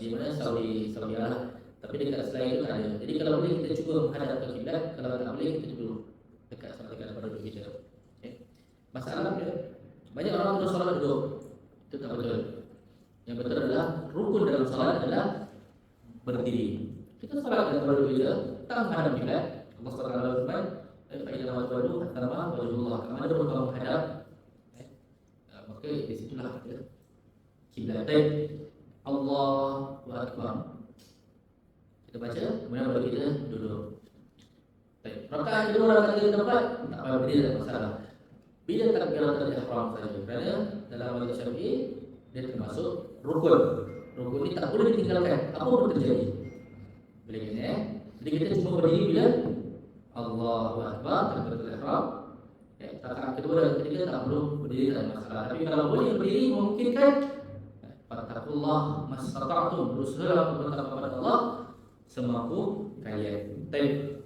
di mana Saudi Arab. Tapi dekat selain itu tak ada. Jadi kalau boleh kita cuba menghadap ke kiblat, kalau tak boleh kita duduk dekat sama dekat pada duduk kita. Masalah dia, banyak orang terus solat duduk. Itu tak betul. Yang betul adalah rukun dalam solat adalah berdiri. Kita solat dalam duduk kita, tak menghadap kiblat. Allah SWT berfirman, "Fa'idza wajadu hatta wajhullah." Kalau ada orang menghadap, maka di situlah ada kiblat. Allahu Akbar. Kita baca, kemudian baru kita duduk. Baik, rakaat kedua, rakaat ketiga, keempat, tak payah berdiri, tak masalah. Bila takbiratul ihram saja, kerana dalam mazhab Syafi'i dia termasuk rukun. Rukun ni tak boleh ditinggalkan, apa pun terjadi. Boleh kena jadi kita cuma berdiri bila Allahu Akbar, takbiratul ihram. Rakaat kedua dan ketiga tak perlu berdiri, tak masalah. Tapi kalau boleh berdiri, memungkinkan, fattakullah mastata'tum, berusaha untuk bertakwa kepada Allah semampu kalian. Baik.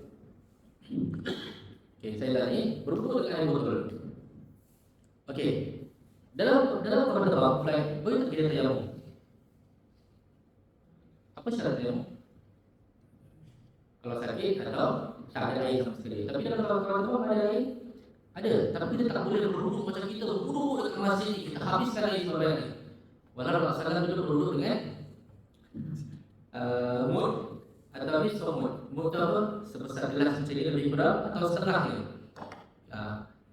Okey, saya dah ni berhubung dengan yang betul. Okey. Dalam kapal terbang flight, boleh tak kita tayamum? Apa syarat tayamum? Kalau sakit atau tak ada air sama sekali. Tapi dalam kapal terbang ada air? Ada, tapi dia tak boleh berduduk macam kita berduduk dekat masjid ni. Kita habiskan air sembahyang ni. Walau Rasulullah itu berduduk dengan mud atau habis mud. Mud itu apa? Sebesar gelas macam ini lebih kurang atau setengahnya.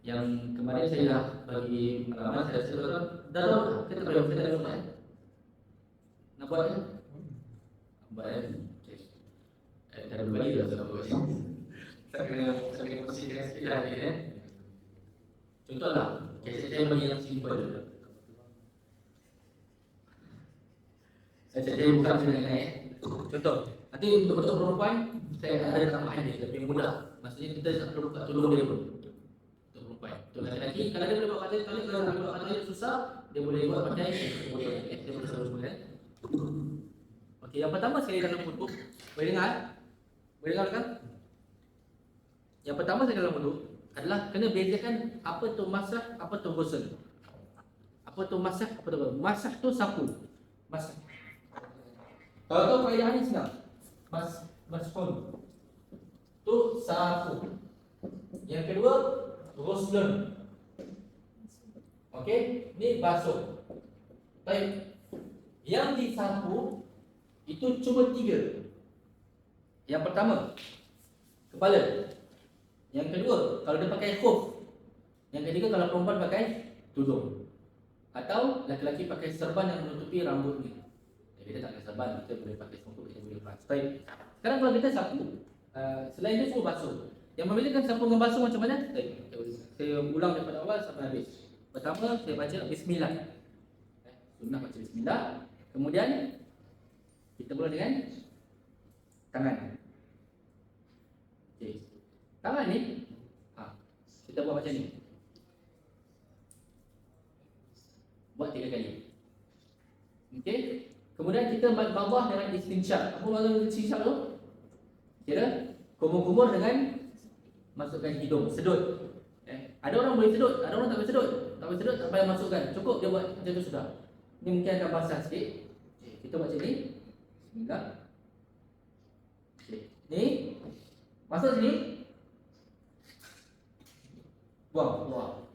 Yang kemarin saya dah bagi pengalaman, saya rasa dah tahu kita boleh kita dah buat. Nak buat kan? Buat kan? Okey. Dah berbalik dah saya buat. Saya kena posisikan sikit lagi ya. Contohlah, saya bagi yang simple dulu. Saya bukan sebenarnya. Contoh, nanti untuk perempuan saya ada tambahan dia lebih mudah. Maksudnya kita tak perlu buka tudung dia pun. Untuk perempuan. Untuk lelaki, kalau dia boleh buat kata tali, kalau dia buat kata susah, dia boleh buat pakai botol. Dia boleh selalu semua kan. Okey, yang pertama sekali dalam wuduk, boleh dengar? Boleh dengar kan? Yang pertama sekali dalam wuduk adalah kena bezakan apa tu masah, apa tu ghusl. Apa tu masah, apa tu ghusl. Masah tu sapu. Masah. Kalau tahu kaedah ni senang. Mashun tu sapu. Yang kedua ghuslun. Okey, ni basuh. Baik. Yang disapu itu cuma 3. Yang pertama kepala. Yang kedua kalau dia pakai khuf. Yang ketiga kalau perempuan pakai tudung. Atau laki-laki pakai serban yang menutupi rambut ni. Kita tak pakai serban, kita boleh pakai semupu, kita boleh lepas. Baik. Sekarang kalau kita sapu, selain itu semua basuh. Yang membezakan sapu dengan basuh macam mana? Saya ulang daripada awal sampai habis. Pertama, saya baca bismillah. Sunnah baca bismillah. Kemudian kita mula dengan tangan. Okey. Tangan ni kita buat macam ni. Buat 3 kali. Okey. Kemudian kita bawah dengan istinsyaq. Apa maksud istinsyaq tu? Kira kumur-kumur dengan masukkan hidung, sedut. Ada orang boleh sedut, ada orang tak boleh sedut. Tak boleh sedut, tak payah masukkan. Cukup dia buat macam tu sudah. Ni mungkin akan basah sikit. Kita buat macam ni. Bismillah. Ni masuk sini. Buang.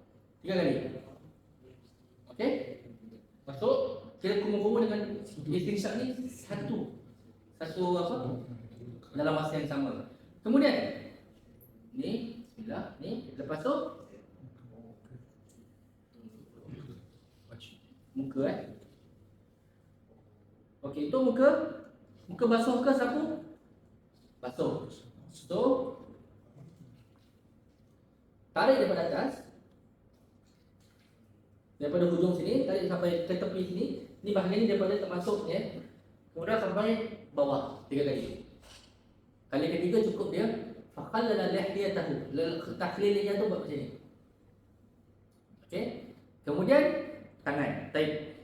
3 kali. Okey? Masuk. Kira kumur-kumur dengan istinsyaq ni satu apa? Dalam masa yang sama. Kemudian ni bismillah, ni lepas tu muka Okey, itu muka basuh ke sapu? Basuh. So tarik daripada atas, daripada hujung sini, tarik sampai ke tepi sini. Ni bahagian ni daripada termasuk ya. Kemudian sampai bawah 3 kali. Kali ketiga cukup dia faqallala lihyatahu. Takhlilnya tu buat macam ni. Okey. Kemudian tangan. Tarik.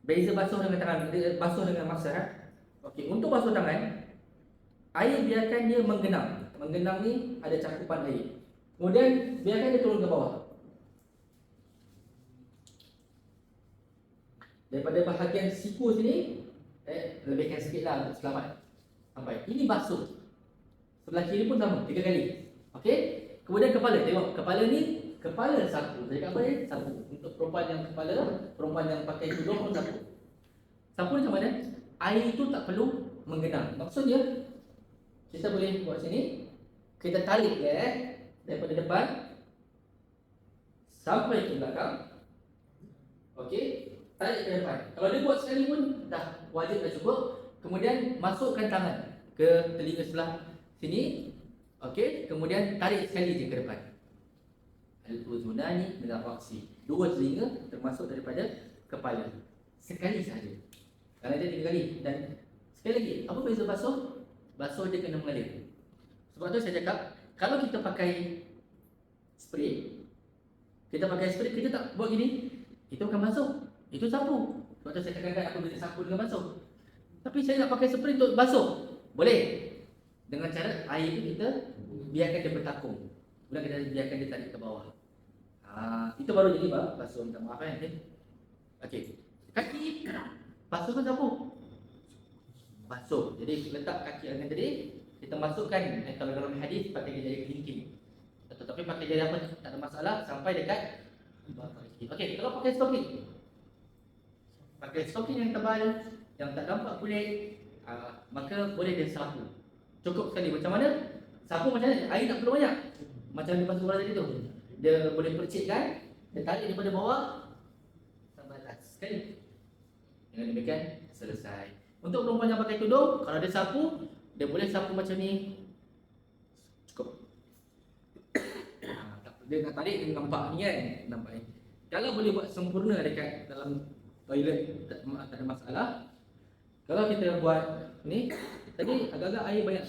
Beza basuh dengan tangan, basuh dengan masak. Okey, untuk basuh tangan, air biarkan dia menggenang. Menggenang ni ada cakupan air. Kemudian biarkan dia turun ke bawah. Daripada bahagian siku sini, lebihkan sikitlah untuk selamat. Sampai. Ini basuh. Sebelah kiri pun sama, 3 kali. Okey? Kemudian kepala, tengok kepala ni, kepala sapu. Saya kata apa ni? Sapu. Untuk perempuan yang kepala, perempuan yang pakai tudung pun sapu. Sapu ni macam mana? Air itu tak perlu menggenang. Maksudnya, kita boleh buat sini. Kita tarik daripada depan sampai ke belakang. Okey? Tarik ke depan. Kalau dia buat sekali pun dah wajib dah cukup. Kemudian masukkan tangan ke telinga sebelah sini. Okey, kemudian tarik sekali je ke depan. Al-udhunani min ar-ra'si. 2 telinga termasuk daripada kepala. Sekali saja. Kerana dia 3 kali. Dan sekali lagi, apa beza basuh? Basuh dia kena mengalir. Sebab tu saya cakap, kalau kita pakai spray, kita tak buat gini, itu akan basuh. Itu sapu. Sebab tu saya katakan aku boleh sapu dengan basuh. Tapi saya nak pakai spray untuk basuh. Boleh. Dengan cara air itu kita biarkan dia bertakung. Kemudian kita biarkan dia tarik ke bawah. Itu baru jadi basuh. Minta maaf Okey. Kaki basuh ke sapu? Basuh. Jadi letak kaki akan tadi, kita masukkan kalau dalam hadis pakai jari kelingking. Tetapi pakai jari apa tak ada masalah sampai dekat okey, kalau pakai stocking. Pakai stocking yang tebal, yang tak nampak kulit, maka boleh dia sapu. Cukup sekali. Macam mana? Sapu macam mana? Air tak perlu banyak. Macam dia basuh bola tadi tu. Dia boleh percikkan, dia tarik daripada bawah sampai atas. Sekali. Dengan demikian, selesai. Untuk perempuan yang pakai tudung, kalau dia sapu, dia boleh sapu macam ni. Cukup. Dia nak tarik, dia nampak ni kan? Nampak ni. Kalau boleh buat sempurna dekat dalam toilet, tak ada masalah. Kalau kita buat ni, tadi agak-agak air banyak.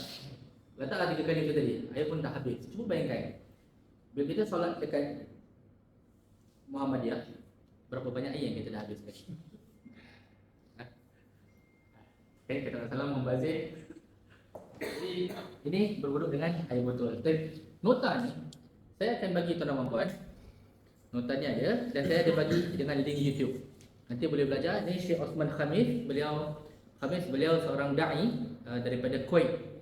Letaklah 3 kali macam tadi, air pun dah habis. Cuba bayangkan, bila kita solat dekat Muhammadiyah, berapa banyak air yang kita dah habiskan? Okay, kata Rasulullah membazir. Jadi, ini berwuduk dengan air botol. Nota ni, saya akan bagi tuan-tuan dan puan. Nota ni ada, dan saya ada bagi dengan link YouTube. Nanti boleh belajar. Ini Syekh Osman Khamis, beliau seorang da'i daripada Kuwait.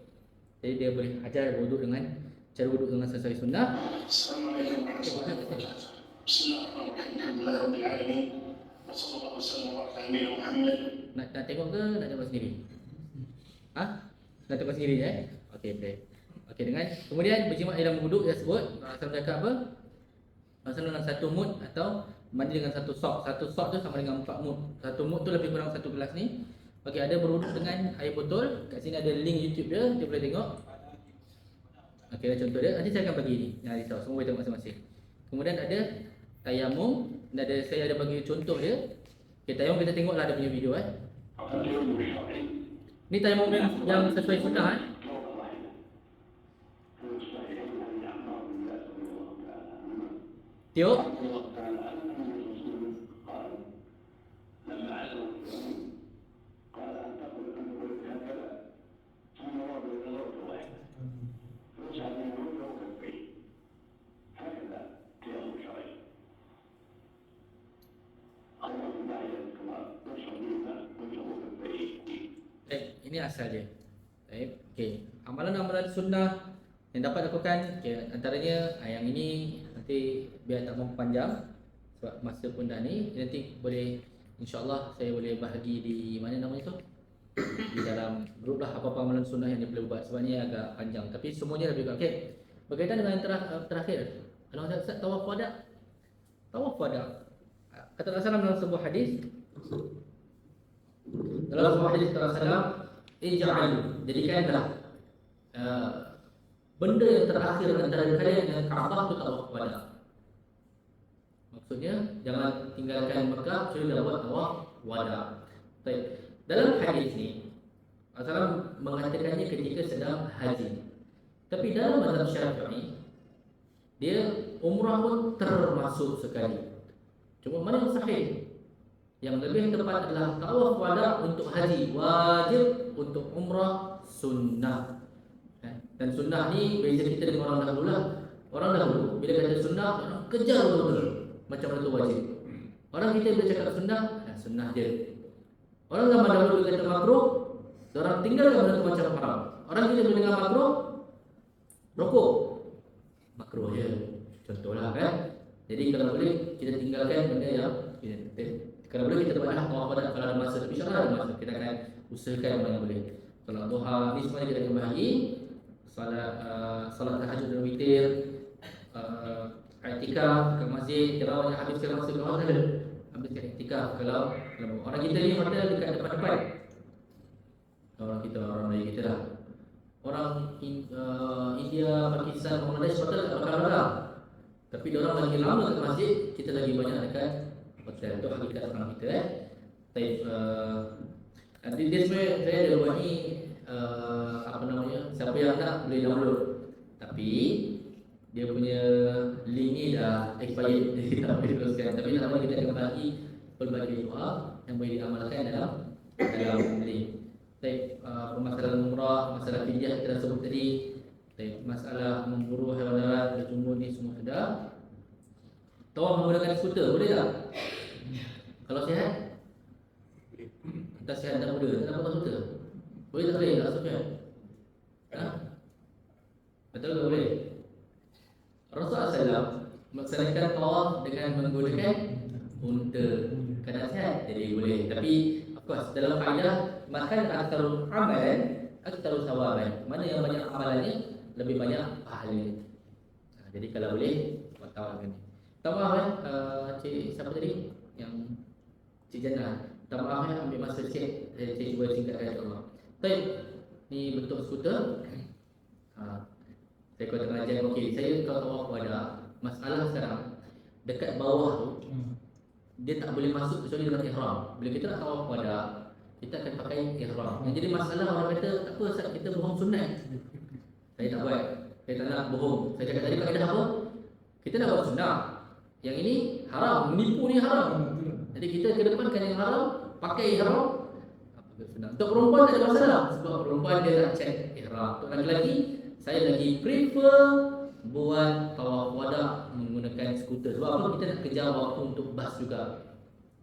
Jadi dia boleh ajar wuduk dengan cara wuduk dengan sesuai sunnah. Nak tengok ke nak tengok sendiri? Nak tengok sendiri Okey, boleh. Okey, dengan kemudian berjimat dalam wuduk tersebut, Rasulullah cakap apa? Rasulullah dengan 1 mud atau mandi dengan 1 sok. 1 sok tu sama dengan 4 mud. 1 mud tu lebih kurang 1 gelas ni. Okey, ada berwuduk dengan air botol. Kat sini ada link YouTube dia boleh tengok. Okey, contoh dia nanti saya akan bagi ni. Yang risau semua boleh tengok masing-masing. Kemudian ada tayamum, dan ada saya ada bagi contoh dia. Okey, tayamum kita tengoklah dia punya video Ni tayamum yang sesuai sunnah Tiup. Ini asal dia. Okey, amalan-amalan sunnah yang dapat lakukan, antaranya yang ini nanti biar tak mempanjang sebab masa pun dah ni, nanti boleh insya-Allah saya boleh bahagi di mana namanya tu, di dalam grup lah apa-apa amalan sunnah yang dia boleh buat sebab ni agak panjang tapi semuanya lebih kurang. Okey, berkaitan dengan yang terakhir, kalau Ustaz tawaf wada. Tawaf wada, kata Rasulullah dalam sebuah hadis, ij'alu, jadikanlah benda yang terakhir antara kalian dengan Kaabah itu tawaf wada. Maksudnya jangan tinggalkan Mekah kecuali dah buat tawaf wada. Baik. Dalam hadis ni Rasulullah mengatakannya ketika sedang haji. Tapi dalam mazhab Syafi'i dia umrah pun termasuk sekali. Cuma mana yang sahih? Yang lebih tepat adalah tawaf wada untuk haji wajib, untuk umrah sunnah. Dan sunnah ni beza kita dengan orang dahulu lah. Orang dahulu bila kata sunnah, orang kejar betul-betul macam itu wajib. Orang kita bila cakap sunnah, sunnah je. Orang zaman dahulu bila kata makruh, orang tinggalkan benda itu macam haram. Orang kita bila dengar makruh, rokok makruh je. Contohlah kan. Jadi kalau boleh kita tinggalkan benda yang kalau boleh kita buatlah tawaf wada kalau ada masa. Tapi insya-Allah ada masa kita akan usahakan mana boleh. Kalau duha ni semua kita akan bahagi. Salat tahajud dan witir, i'tikaf ke masjid, terawih yang habiskan masa ke hotel, habiskan i'tikaf. Kalau orang kita ni hotel dekat depan-depan. Orang kita, orang Melayu kita lah. Orang India, Pakistan, Bangladesh hotel tak bakal-bakal. Tapi diorang lagi lama kat masjid, kita lagi banyak dekat hotel. Itu hakikat orang kita Tapi dia sebenarnya saya ada buat ni apa namanya, siapa yang nak boleh download. Tapi dia punya link ni dah expired, jadi tak boleh teruskan. Tapi insya-Allah kita akan bagi pelbagai doa yang boleh diamalkan dalam link. Baik, permasalahan umrah, masalah fidyah kita dah sebut tadi. Baik, masalah memburu haiwan darat, berjumpa ni semua sudah. Tawaf menggunakan skuter boleh tak? Kalau sihat? Kita sihat dan muda, kenapa skuter? Boleh tak boleh tak Sofyan? Betul tak boleh? Rasulullah SAW melaksanakan tawaf dengan menggunakan unta. Kerana sihat jadi boleh. Tapi of course dalam kaedah makan aktarul amalan aktarul sawaban. Mana yang banyak amalannya lebih banyak pahalanya. Jadi kalau boleh buat tawaf ni. Tawaf cik siapa tadi? Yang Cik Jannah. Tawaf ambil masa sikit. Saya cuba singkatkan insya-Allah. Baik. Ni bentuk skuter. Saya kata pengajian, okey, saya kalau tawaf wada, masalah sekarang dekat bawah tu dia tak boleh masuk kecuali dengan ihram. Bila kita nak tawaf wada, kita akan pakai ihram. Yang jadi masalah orang kata, tak apa Ustaz, kita bohong sunat. Saya tak buat. Saya tak nak bohong. Saya cakap tadi kaedah apa? Kita nak buat sunnah. Yang ini haram, menipu ni haram. Jadi kita kedepankan yang haram, pakai ihram. Untuk perempuan tak ada masalah sebab perempuan dia nak check ihram. Untuk lelaki, saya lagi prefer buat tawaf wada menggunakan skuter. Sebab apa? Kita nak kejar waktu untuk bas juga.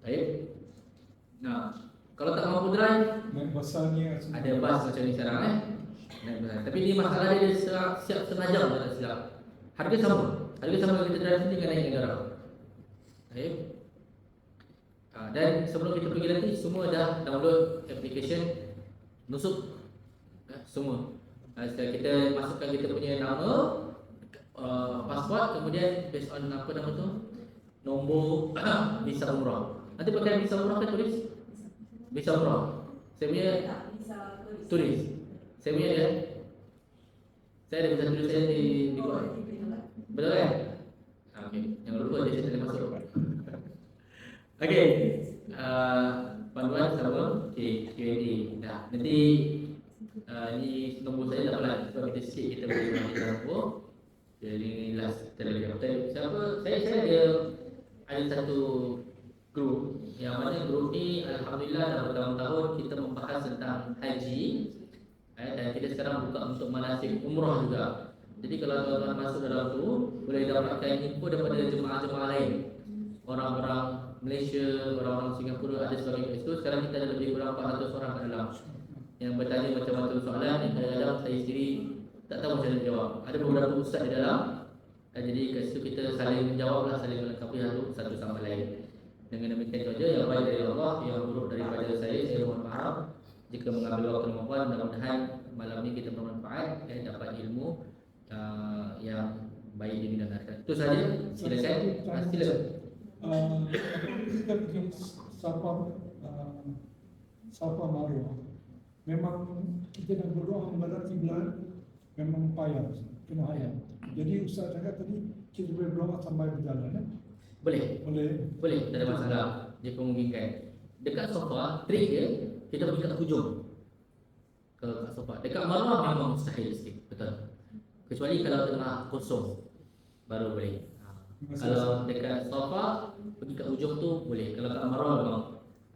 Baik. Nah, kalau tak mampu drive, naik basahnya ada bas macam ni sekarang naik bas. Tapi ni masalah dia siap setengah jam tak silap. Harga sama. Harga sama kita drive ni dengan naik negara. Baik. Dan sebelum kita pergi nanti, semua dah download application Nusuk. Semua. Setelah kita masukkan kita punya nama, pasport, kemudian based on apa nama tu, nombor visa umrah. Nanti pakai visa umrah kan tulis? Visa umrah. Saya punya tulis. Saya punya dia. Saya ada bisa tulis saya di luar. Betul kan? Okey. Jangan lupa dia saya masuk. Okey. Panduan sama Q&A. Dah. Nanti ni nombor saya tak apalah. Sebab kita sikit kita boleh ambil nombor. Jadi last kita lagi hotel. Siapa? Saya ada satu grup yang mana grup ni alhamdulillah dah bertahun-tahun kita membahas tentang haji. Dan kita sekarang buka untuk manasik umrah juga. Jadi kalau tuan-tuan masuk dalam tu boleh dapatkan info daripada jemaah-jemaah lain. Orang-orang Malaysia, orang-orang Singapura ada sebagai kat situ. Sekarang kita ada lebih kurang 400 orang kat dalam yang bertanya macam-macam soalan yang kadang-kadang saya sendiri tak tahu macam mana nak jawab. Ada beberapa ustaz di dalam. Jadi kat situ kita saling menjawablah, saling melengkapi satu sama lain. Dengan demikian saja, yang baik dari Allah, yang buruk daripada saya mohon maaf. Jika mengambil waktu Ramadan, mudah-mudahan malam ni kita bermanfaat dan dapat ilmu yang baik di dunia dan akhirat. Itu saja. Silakan. Silakan. Kita bikin Safa Marwah. Memang kita nak berdoa menghadap kiblat memang payah, kena hayat. Jadi Ustaz cakap tadi kita boleh berdoa sampai berjalan ya? Boleh, tak ada masalah. Dia memungkinkan. Dekat Safa, trik dia kita pergi kat hujung ke Safa. Dekat Marwah memang mustahil sikit, betul. Kecuali kalau tengah kosong baru boleh. Kalau dekat Safa pergi kat hujung tu boleh. Kalau kat Marwah memang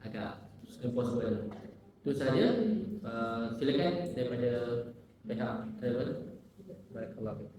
agak impossible. Itu saja. Silakan daripada pihak travel. Barakallahu.